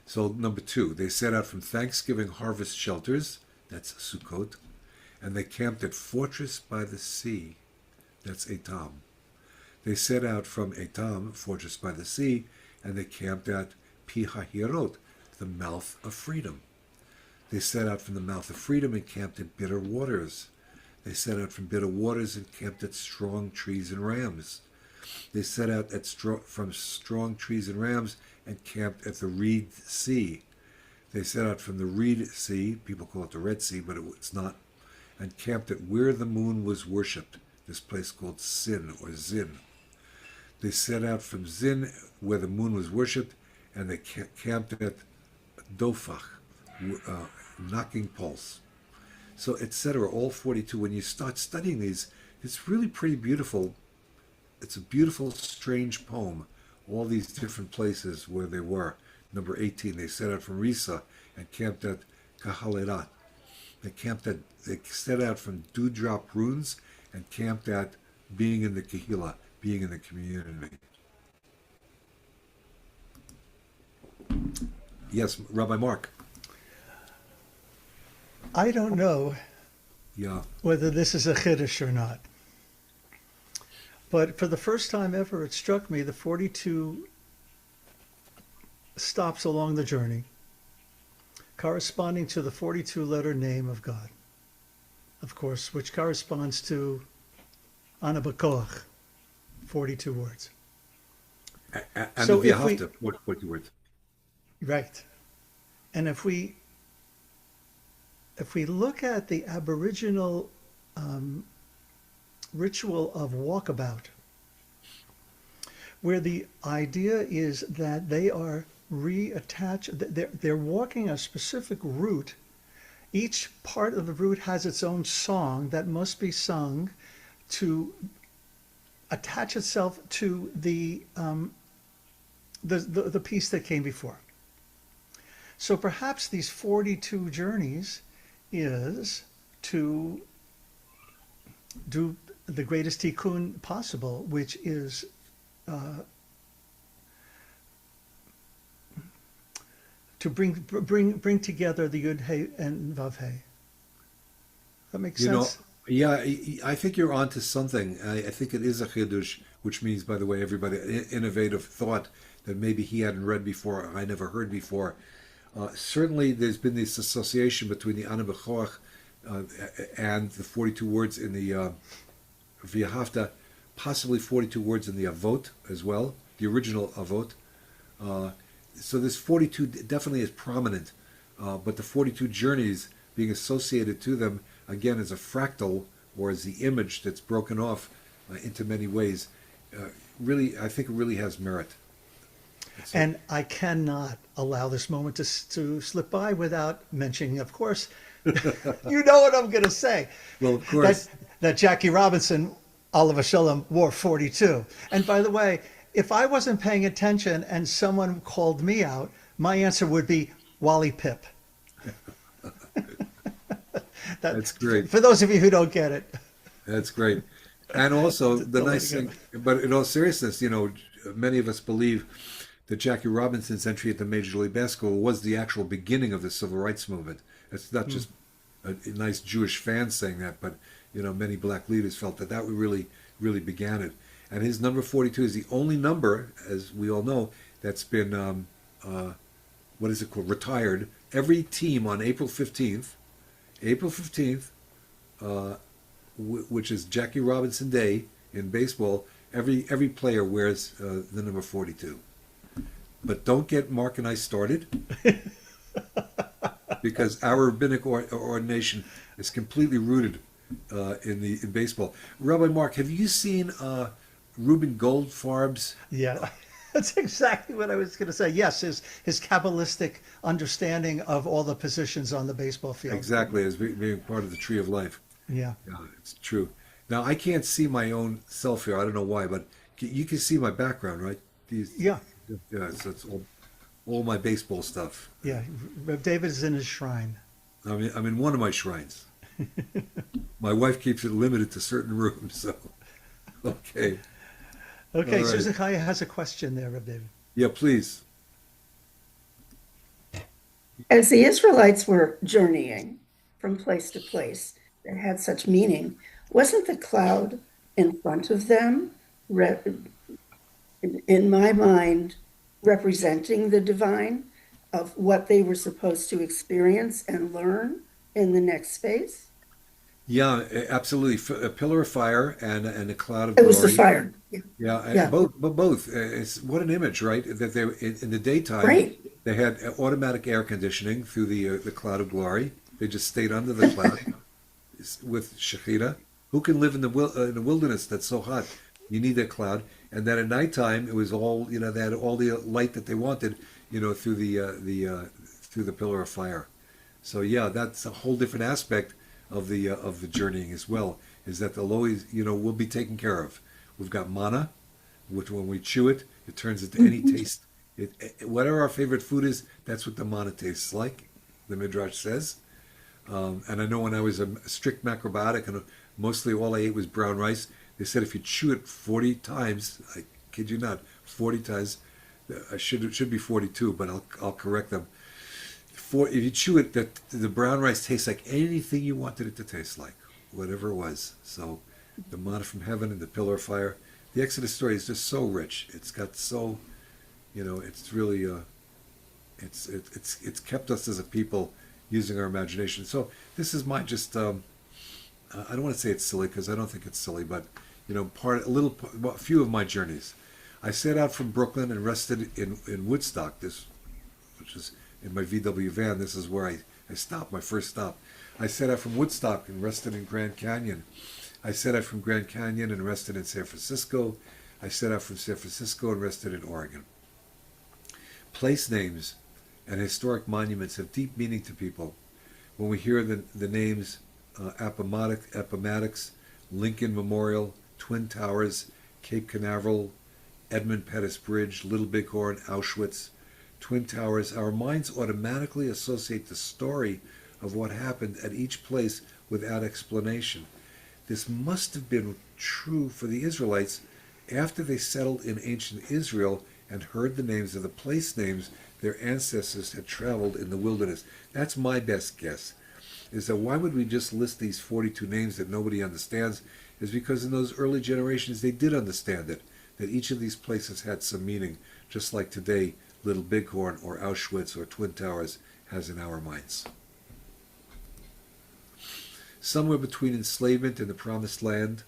So number 2, they set out from Thanksgiving harvest shelters, that's Sukkot, and they camped at Fortress by the Sea, that's Etam. They set out from Etam, Fortress by the Sea, and they camped at Pi Hahirot, the mouth of freedom. They set out from the mouth of freedom and camped at Bitter Waters. They set out from Bitter Waters and camped at Strong Trees and Rams. They set out from Strong Trees and Rams and camped at the Reed Sea. They set out from the Reed Sea, people call it the Red Sea, but it's not, and camped at where the moon was worshipped, this place called Sin or Zin. They set out from Zin, where the moon was worshipped, and they camped at Dofach, knocking pulse. So, etc., all 42. When you start studying these, it's really pretty beautiful. It's a beautiful, strange poem. All these different places where they were. Number 18, they set out from Risa and camped at Kahalerat. They set out from Dewdrop Ruins and camped at being in the Kehillah, being in the community. Yes, Rabbi Mark. I don't know Yeah. whether this is a chiddush or not. But for the first time ever, it struck me the 42 stops along the journey corresponding to the 42-letter name of God, of course, which corresponds to Anabakoach, 42 words. And So the if we- V'ahavta, 40 words. Right. And if we look at the Aboriginal ritual of walkabout, where the idea is that they are reattached, they're walking a specific route. Each part of the route has its own song that must be sung to attach itself to the piece that came before. So perhaps these 42 journeys is to do the greatest tikkun possible, which is to bring together the Yud Hey and Vav Hey. That makes You know, sense. yeah, I think you're onto something. I think it is a chidush, which means, by the way, everybody, innovative thought that maybe he hadn't read before, or I never heard before. Certainly, there's been this association between the Ana B'choach and the 42 words in the V'ahavta, possibly 42 words in the Avot as well, the original Avot. So this 42 definitely is prominent, but the 42 journeys being associated to them, again, as a fractal or as the image that's broken off into many ways, really, I think it really has merit. And I cannot allow this moment to slip by without mentioning, of course, you know what I'm going to say. Well, of course. That Jackie Robinson, Oliver Shalom, wore 42. And by the way, if I wasn't paying attention and someone called me out, my answer would be Wally Pip. That's great. For those of you who don't get it. That's great. And also, the nice thing, but in all seriousness, you know, many of us believe that Jackie Robinson's entry at the Major League Baseball was the actual beginning of the civil rights movement. It's not just a nice Jewish fan saying that, but, you know, many black leaders felt that really began it. And his number 42 is the only number, as we all know, that's been, what is it called, retired. Every team on April 15th, which is Jackie Robinson Day in baseball, every player wears the number 42. But don't get Mark and I started, because our rabbinic ordination is completely rooted in baseball. Rabbi Mark, have you seen Reuben Goldfarb's? Yeah, that's exactly what I was going to say. Yes, his Kabbalistic understanding of all the positions on the baseball field. Exactly, as being part of the tree of life. Yeah. Yeah, it's true. Now, I can't see my own self here. I don't know why, but you can see my background, right? Yeah. Yeah, so it's all my baseball stuff. Yeah, Rabbi David is in his shrine. I'm in one of my shrines. My wife keeps it limited to certain rooms, so okay. Okay, All right. Susan Kaya has a question there, Rabbi David. Yeah, please. As the Israelites were journeying from place to place that had such meaning, wasn't the cloud in front of them, in my mind, representing the divine of what they were supposed to experience and learn in the next phase? Yeah, absolutely. A pillar of fire and a cloud of It glory. was the fire. Yeah, Yeah. both. It's what an image, right? That they in the daytime Right. they had automatic air conditioning through the cloud of glory. They just stayed under the cloud with Shekhinah. Who can live in the wilderness that's so hot? You need that cloud. And then at nighttime, it was all, you know, they had all the light that they wanted, you know, through the pillar of fire. So yeah, that's a whole different aspect of the journeying as well. Is that they'll always, you know, will be taken care of. We've got manna, which when we chew it, it turns into any taste. Whatever our favorite food is, that's what the manna tastes like. The Midrash says. And I know when I was a strict macrobiotic and mostly all I ate was brown rice, they said if you chew it 40 times, I kid you not, 40 times, it should be 42, but I'll correct them. If you chew it, the brown rice tastes like anything you wanted it to taste like, whatever it was. So the manna from heaven and the pillar of fire. The Exodus story is just so rich. It's got so, you know, it's really, it's kept us as a people using our imagination. So this is my just, I don't want to say it's silly because I don't think it's silly, but you know, a few of my journeys. I set out from Brooklyn and rested in Woodstock, which is in my VW van. This is where I stopped, my first stop. I set out from Woodstock and rested in Grand Canyon. I set out from Grand Canyon and rested in San Francisco. I set out from San Francisco and rested in Oregon. Place names and historic monuments have deep meaning to people. When we hear the names Appomattox, Lincoln Memorial, Twin Towers, Cape Canaveral, Edmund Pettus Bridge, Little Bighorn, Auschwitz, Twin Towers, our minds automatically associate the story of what happened at each place without explanation. This must have been true for the Israelites after they settled in ancient Israel and heard the names of the place names their ancestors had traveled in the wilderness. That's my best guess, is that why would we just list these 42 names that nobody understands, is because in those early generations they did understand it, that each of these places had some meaning, just like today Little Bighorn or Auschwitz or Twin Towers has in our minds. Somewhere between enslavement and the promised land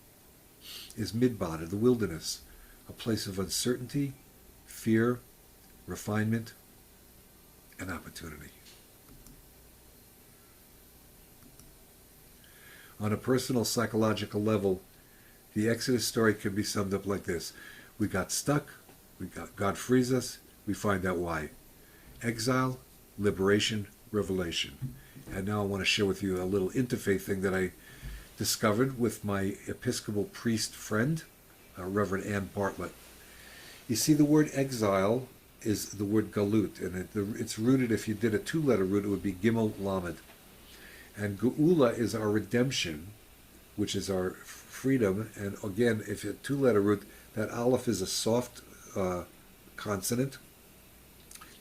is Midbar, the wilderness, a place of uncertainty, fear, refinement, and opportunity. On a personal psychological level, the Exodus story can be summed up like this. We got stuck, God frees us, we find out why. Exile, liberation, revelation. And now I want to share with you a little interfaith thing that I discovered with my Episcopal priest friend, Reverend Ann Bartlett. You see, the word exile is the word galut, and it's rooted, if you did a two-letter root, it would be gimel lamed. And geula is our redemption, which is our freedom. And again, if you two-letter root, that aleph is a soft consonant.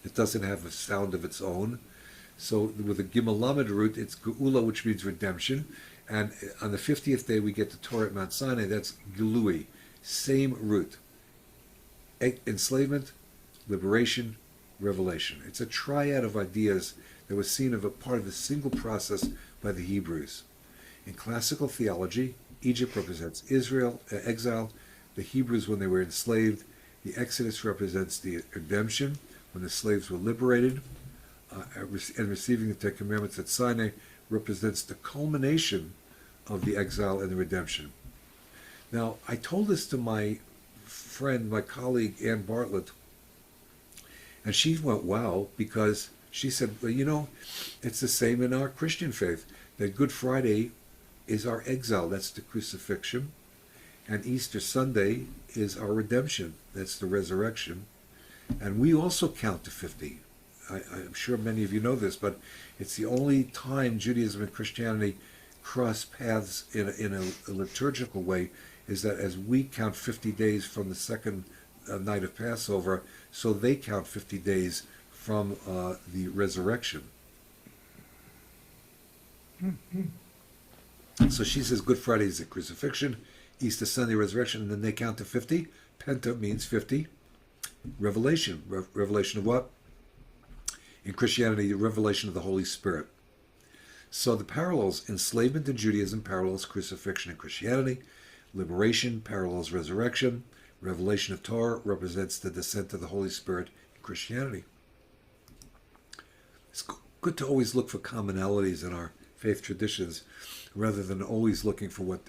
It doesn't have a sound of its own. So with a gimel lamed root, it's geula, which means redemption. And on the 50th day, we get the Torah at Mount Sinai. That's gilui, same root. Enslavement, liberation, revelation. It's a triad of ideas that was seen as a part of a single process by the Hebrews. In classical theology, Egypt represents Israel, exile, the Hebrews when they were enslaved. The Exodus represents the redemption, when the slaves were liberated, and receiving the Ten Commandments at Sinai represents the culmination of the exile and the redemption. Now, I told this to my friend, my colleague, Ann Bartlett, and she went, wow, because she said, well, you know, it's the same in our Christian faith, that Good Friday is our exile, that's the crucifixion, and Easter Sunday is our redemption, that's the resurrection, and we also count to 50. I'm sure many of you know this, but it's the only time Judaism and Christianity cross paths in a liturgical way, is that as we count 50 days from the second night of Passover, so they count 50 days from the resurrection. So she says Good Friday is the crucifixion, Easter Sunday resurrection, and then they count to 50. Penta means 50. Revelation. Revelation of what? In Christianity, the revelation of the Holy Spirit. So the parallels, enslavement in Judaism parallels crucifixion in Christianity. Liberation parallels resurrection. Revelation of Torah represents the descent of the Holy Spirit in Christianity. It's good to always look for commonalities in our faith traditions rather than always looking for what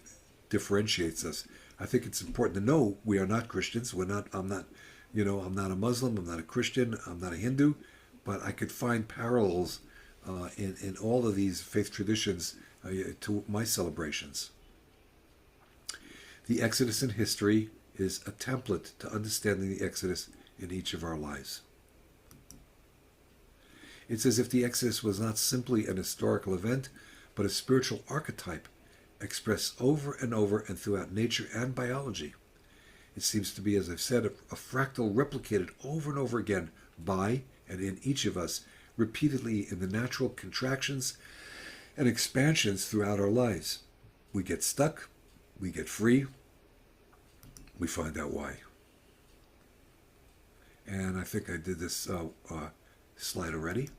differentiates us. I think it's important to know we are not Christians. I'm not a Muslim, I'm not a Christian, I'm not a Hindu, but I could find parallels in all of these faith traditions to my celebrations. The Exodus in history is a template to understanding the Exodus in each of our lives. It's as if the Exodus was not simply an historical event, but a spiritual archetype expressed over and over and throughout nature and biology. It seems to be, as I've said, a fractal replicated over and over again by and in each of us, repeatedly in the natural contractions and expansions throughout our lives. We get stuck, we get free, we find out why. And I think I did this slide already.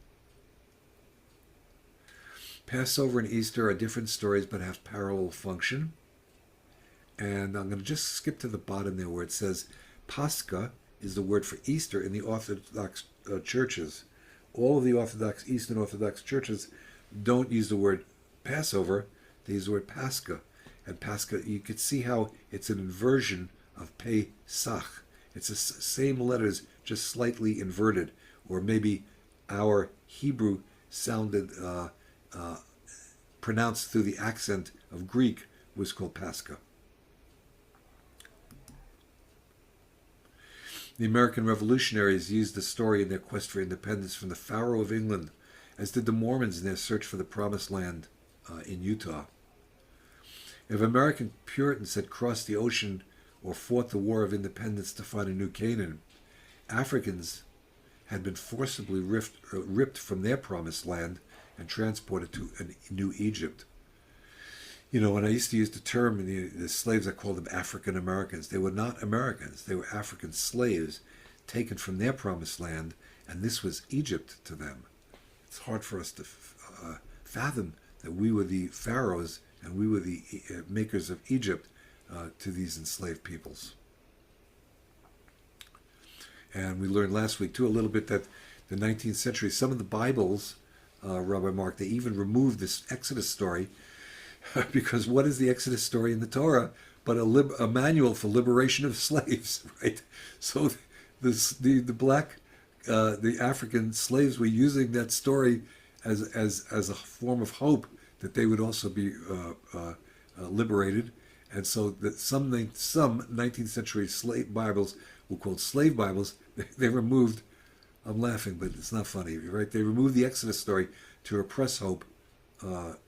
Passover and Easter are different stories but have parallel function. And I'm going to just skip to the bottom there where it says Pascha is the word for Easter in the Orthodox churches. All of the Orthodox, Eastern Orthodox churches don't use the word Passover, they use the word Pascha. And Pascha, you could see how it's an inversion of Pesach. It's the same letters, just slightly inverted. Or maybe our Hebrew sounded pronounced through the accent of Greek was called Pascha. The American revolutionaries used the story in their quest for independence from the Pharaoh of England, as did the Mormons in their search for the Promised Land in Utah. If American Puritans had crossed the ocean or fought the War of Independence to find a new Canaan, Africans had been forcibly ripped from their promised land and transported to a new Egypt. You know, when I used to use the term, the slaves, I called them African Americans. They were not Americans. They were African slaves taken from their promised land, and this was Egypt to them. It's hard for us to fathom that we were the pharaohs and we were the makers of Egypt to these enslaved peoples. And we learned last week, too, a little bit that the 19th century, some of the Bibles, Rabbi Mark, they even removed this Exodus story because what is the Exodus story in the Torah but a manual for liberation of slaves, right? So the black, the African slaves were using that story as a form of hope that they would also be liberated. And so that some 19th century slave Bibles were called slave Bibles. They removed, I'm laughing, but it's not funny, right? They removed the Exodus story to repress hope of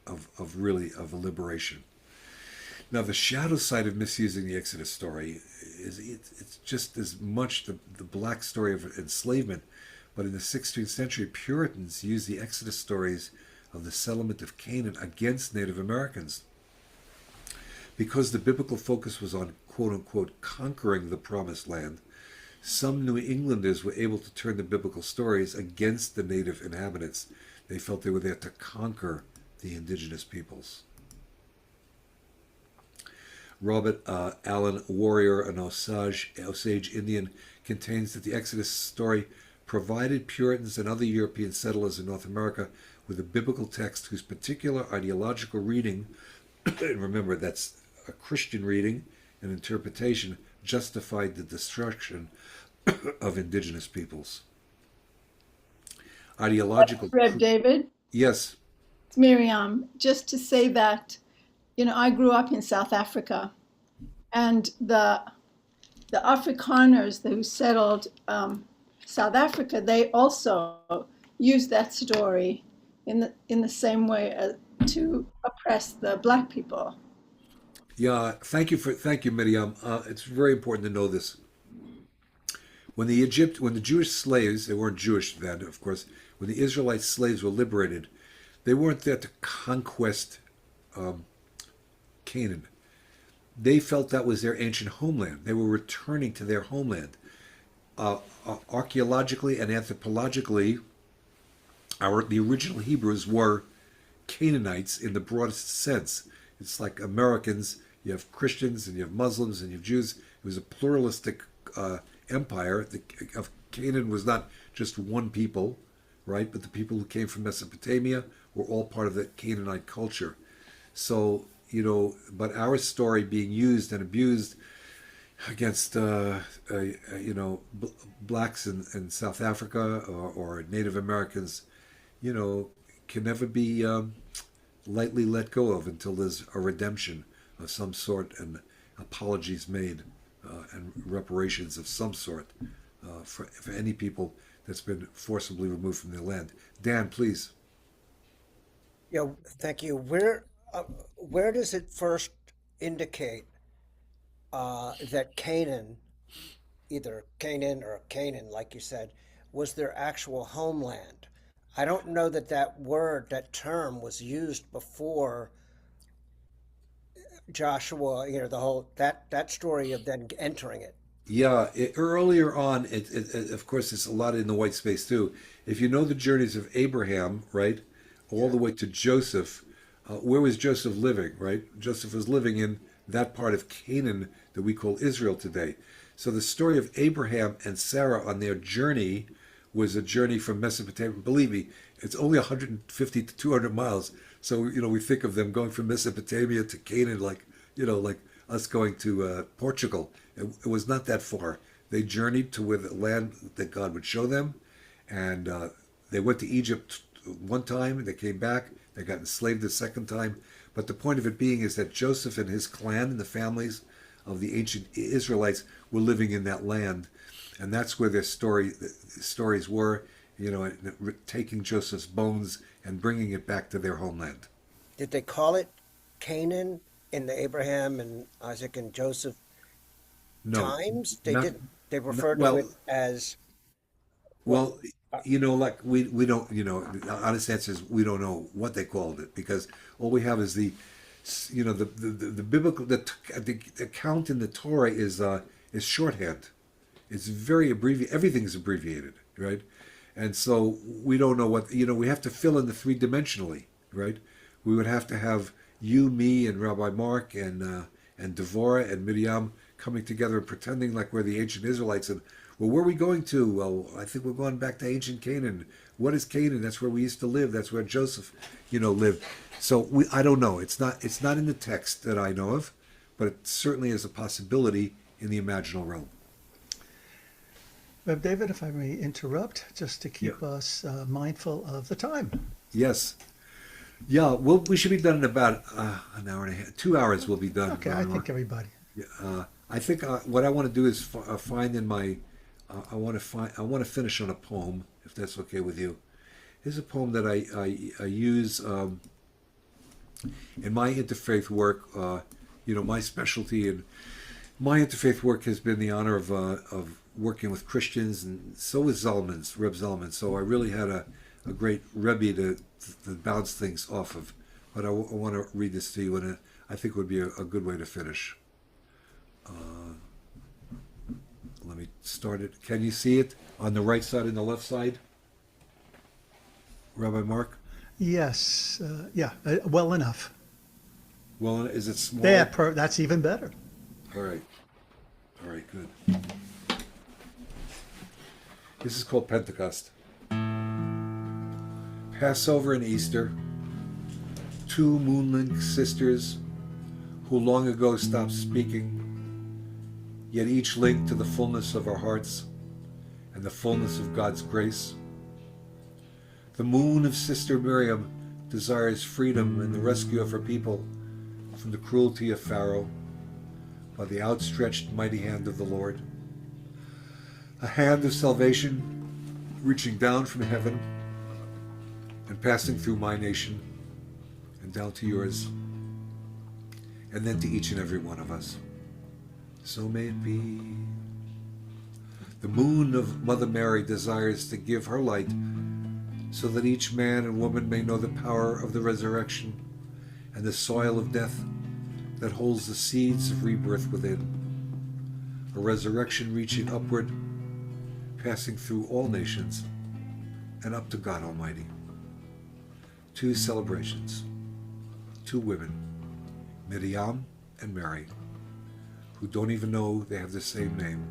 a liberation. Now, the shadow side of misusing the Exodus story is it's just as much the black story of enslavement, but in the 16th century, Puritans used the Exodus stories of the settlement of Canaan against Native Americans. Because the biblical focus was on quote-unquote conquering the promised land, some New Englanders were able to turn the biblical stories against the native inhabitants. They felt they were there to conquer the indigenous peoples. Robert Allen Warrior, an Osage Indian, contains that the Exodus story provided Puritans and other European settlers in North America with a biblical text whose particular ideological reading, and remember that's a Christian reading and interpretation, justified the destruction of indigenous peoples. Ideological... Rev David? Yes. It's Miriam. Just to say that, I grew up in South Africa, and the Afrikaners who settled South Africa, they also used that story in the same way to oppress the black people. Yeah, thank you, Miriam. It's very important to know this. When the Jewish slaves, they weren't Jewish then, of course, when the Israelite slaves were liberated, they weren't there to conquest Canaan. They felt that was their ancient homeland. They were returning to their homeland. Archaeologically and anthropologically, the original Hebrews were Canaanites in the broadest sense. It's like Americans. You have Christians and you have Muslims and you have Jews. It was a pluralistic empire. Of Canaan was not just one people, right? But the people who came from Mesopotamia were all part of the Canaanite culture. So, but our story being used and abused against, blacks in South Africa or Native Americans, can never be lightly let go of until there's a redemption of some sort and apologies made and reparations of some sort for any people that's been forcibly removed from their land. Dan, please. Yeah, thank you. Where does it first indicate that Canaan, either Canaan or Canaan, like you said, was their actual homeland? I don't know that term was used before Joshua, the whole, that story of then entering it. Yeah, earlier on, of course, it's a lot in the white space too. If you know the journeys of Abraham, right, all the way to Joseph, where was Joseph living, right? Joseph was living in that part of Canaan that we call Israel today. So the story of Abraham and Sarah on their journey was a journey from Mesopotamia. Believe me, it's only 150 to 200 miles. So, we think of them going from Mesopotamia to Canaan like us going to Portugal. It was not that far. They journeyed to where the land that God would show them. And they went to Egypt one time. They came back. They got enslaved the second time. But the point of it being is that Joseph and his clan and the families of the ancient Israelites were living in that land. And that's where their stories were, taking Joseph's bones and bringing it back to their homeland. Did they call it Canaan in the Abraham and Isaac and Joseph No, times? not, They referred well, to it as Well, like we don't, the honest answer is we don't know what they called it because all we have is the biblical, the account in the Torah is shorthand. It's very abbreviated. Everything's abbreviated, right? And so we don't know what, we have to fill in the three-dimensionally, right? We would have to have you, me, and Rabbi Mark and Devorah and Miriam coming together and pretending like we're the ancient Israelites. And, well, where are we going to? Well, I think we're going back to ancient Canaan. What is Canaan? That's where we used to live. That's where Joseph, lived. So I don't know. It's not in the text that I know of, but it certainly is a possibility in the imaginal realm. Reb David, if I may interrupt, just to keep Yeah. us mindful of the time. Yes. Yeah, we should be done in about an hour and a half. 2 hours we'll be done. Okay, I think everybody. I think what I want to do is find in my. I want to finish on a poem, if that's okay with you. Here's a poem that I use in my interfaith work. My specialty in my interfaith work has been the honor of working with Christians, and so is Reb Zalman. So I really had a great Rebbe to bounce things off of. But I want to read this to you, and I think it would be a good way to finish. Let me start it. Can you see it on the right side and the left side? Rabbi Mark? Yes, well enough. Well, is it small? That's even better. All right, good. This is called Pentecost. Passover and Easter, two moonlinked sisters who long ago stopped speaking, yet each linked to the fullness of our hearts and the fullness of God's grace. The moon of Sister Miriam desires freedom and the rescue of her people from the cruelty of Pharaoh by the outstretched mighty hand of the Lord. A hand of salvation reaching down from heaven and passing through my nation and down to yours, and then to each and every one of us. So may it be. The moon of Mother Mary desires to give her light so that each man and woman may know the power of the resurrection and the soil of death that holds the seeds of rebirth within. A resurrection reaching upward, passing through all nations and up to God Almighty. Two celebrations, two women, Miriam and Mary, who don't even know they have the same name,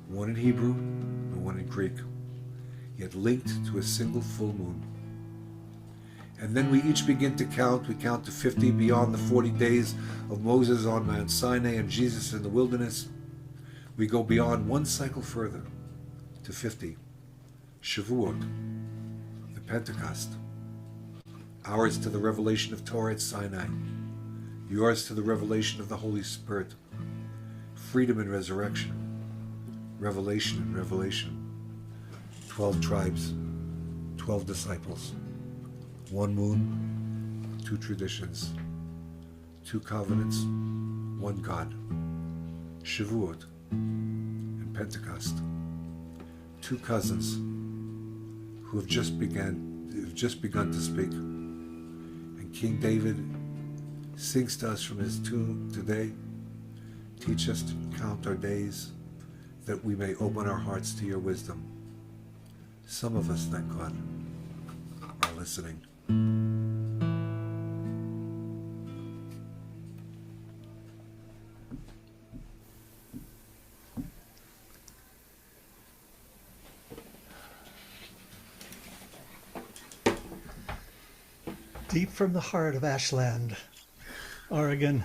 one in Hebrew and one in Greek, yet linked to a single full moon. And then we each begin to count. We count to 50 beyond the 40 days of Moses on Mount Sinai and Jesus in the wilderness. We go beyond one cycle further to 50. Shavuot, the Pentecost. Ours to the revelation of Torah at Sinai. Yours to the revelation of the Holy Spirit. Freedom and resurrection. Revelation and revelation. 12 tribes, 12 disciples. One moon, two traditions, two covenants, one God. Shavuot and Pentecost. Two cousins who have just begun to speak. And King David sings to us from his tune today. Teach us to count our days, that we may open our hearts to your wisdom. Some of us, thank God, are listening. Deep from the heart of Ashland, Oregon.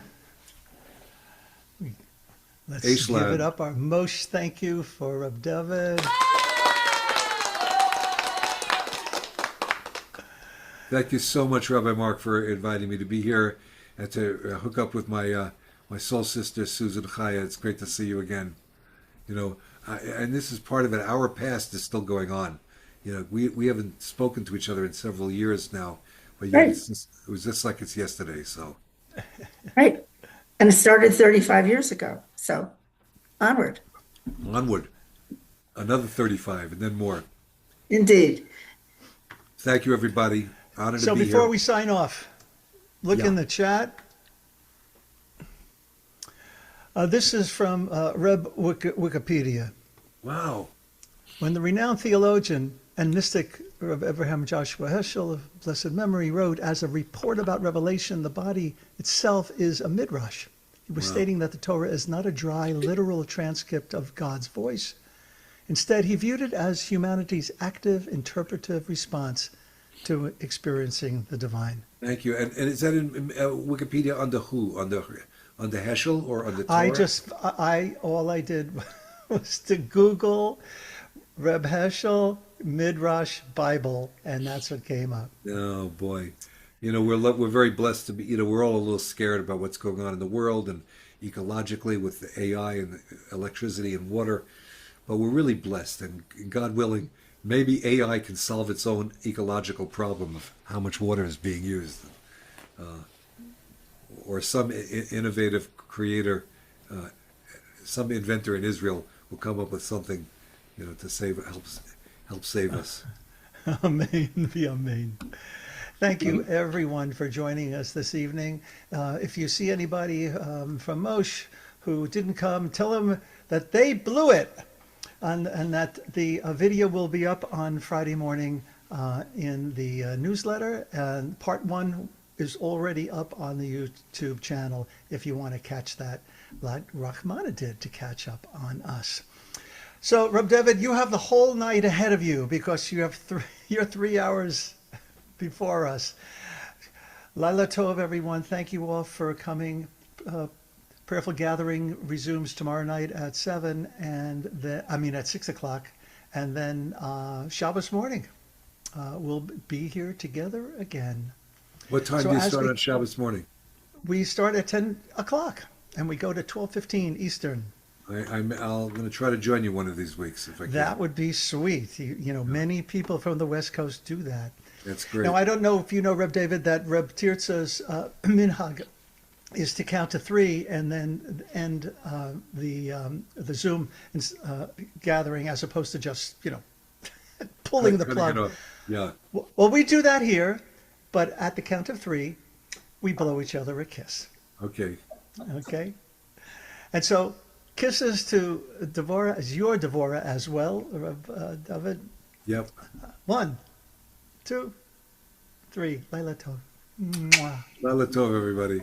Let's Ashland. give it up. Our most thank you for Reb David. Thank you so much, Rabbi Mark, for inviting me to be here and to hook up with my soul sister, Susan Chaya. It's great to see you again. And this is part of it. Our past is still going on. We haven't spoken to each other in several years now, but yet Right. it was just like it's yesterday. So Right. And it started 35 years ago. So onward. onward, another 35, and then more. Indeed. Thank you, everybody. Honored So to be before here. we sign off, look Yeah. in the chat. This is from Wikipedia. Wow. When the renowned theologian and mystic of Abraham Joshua Heschel of blessed memory wrote, as a report about Revelation, the body itself is a midrash. He was Wow. stating that the Torah is not a dry, literal transcript of God's voice. Instead, he viewed it as humanity's active, interpretive response to experiencing the divine. Thank you. And is that in Wikipedia under who? Under Heschel or under Torah? All I did was to Google Reb Heschel Midrash Bible, and that's what came up. Oh boy, we're very blessed to be. We're all a little scared about what's going on in the world and ecologically with the AI and the electricity and water, but we're really blessed. And God willing, maybe AI can solve its own ecological problem of how much water is being used, or some innovative creator, some inventor in Israel will come up with something, to help save us. Amen. Be amen. Thank you, everyone, for joining us this evening. If you see anybody from Moshe who didn't come, tell them that they blew it, and that the video will be up on Friday morning in the newsletter. And part 1 is already up on the YouTube channel if you want to catch that, like Rahmana did to catch up on us. So, Reb David, you have the whole night ahead of you because you're 3 hours before us. Laila Tov, everyone. Thank you all for coming. Prayerful Gathering resumes tomorrow night at 7, at 6 o'clock, and then Shabbos morning we'll be here together again. What time do you start on Shabbos morning? We start at 10 o'clock, and we go to 12:15 Eastern. I'm going to try to join you one of these weeks if I can. That would be sweet. Many people from the West Coast do that. That's great. Now, I don't know if you know, Reb David, that Reb Tirza's minhag is to count to 3 and then end the Zoom gathering, as opposed to just pulling the plug. Yeah. Well, we do that here, but at the count of 3, we blow each other a kiss. Okay. Okay. And so, kisses to Devorah, as your Devorah as well, David. Yep. 1, 2, 3. Laila Tov. Mwah. Laila Tov, everybody.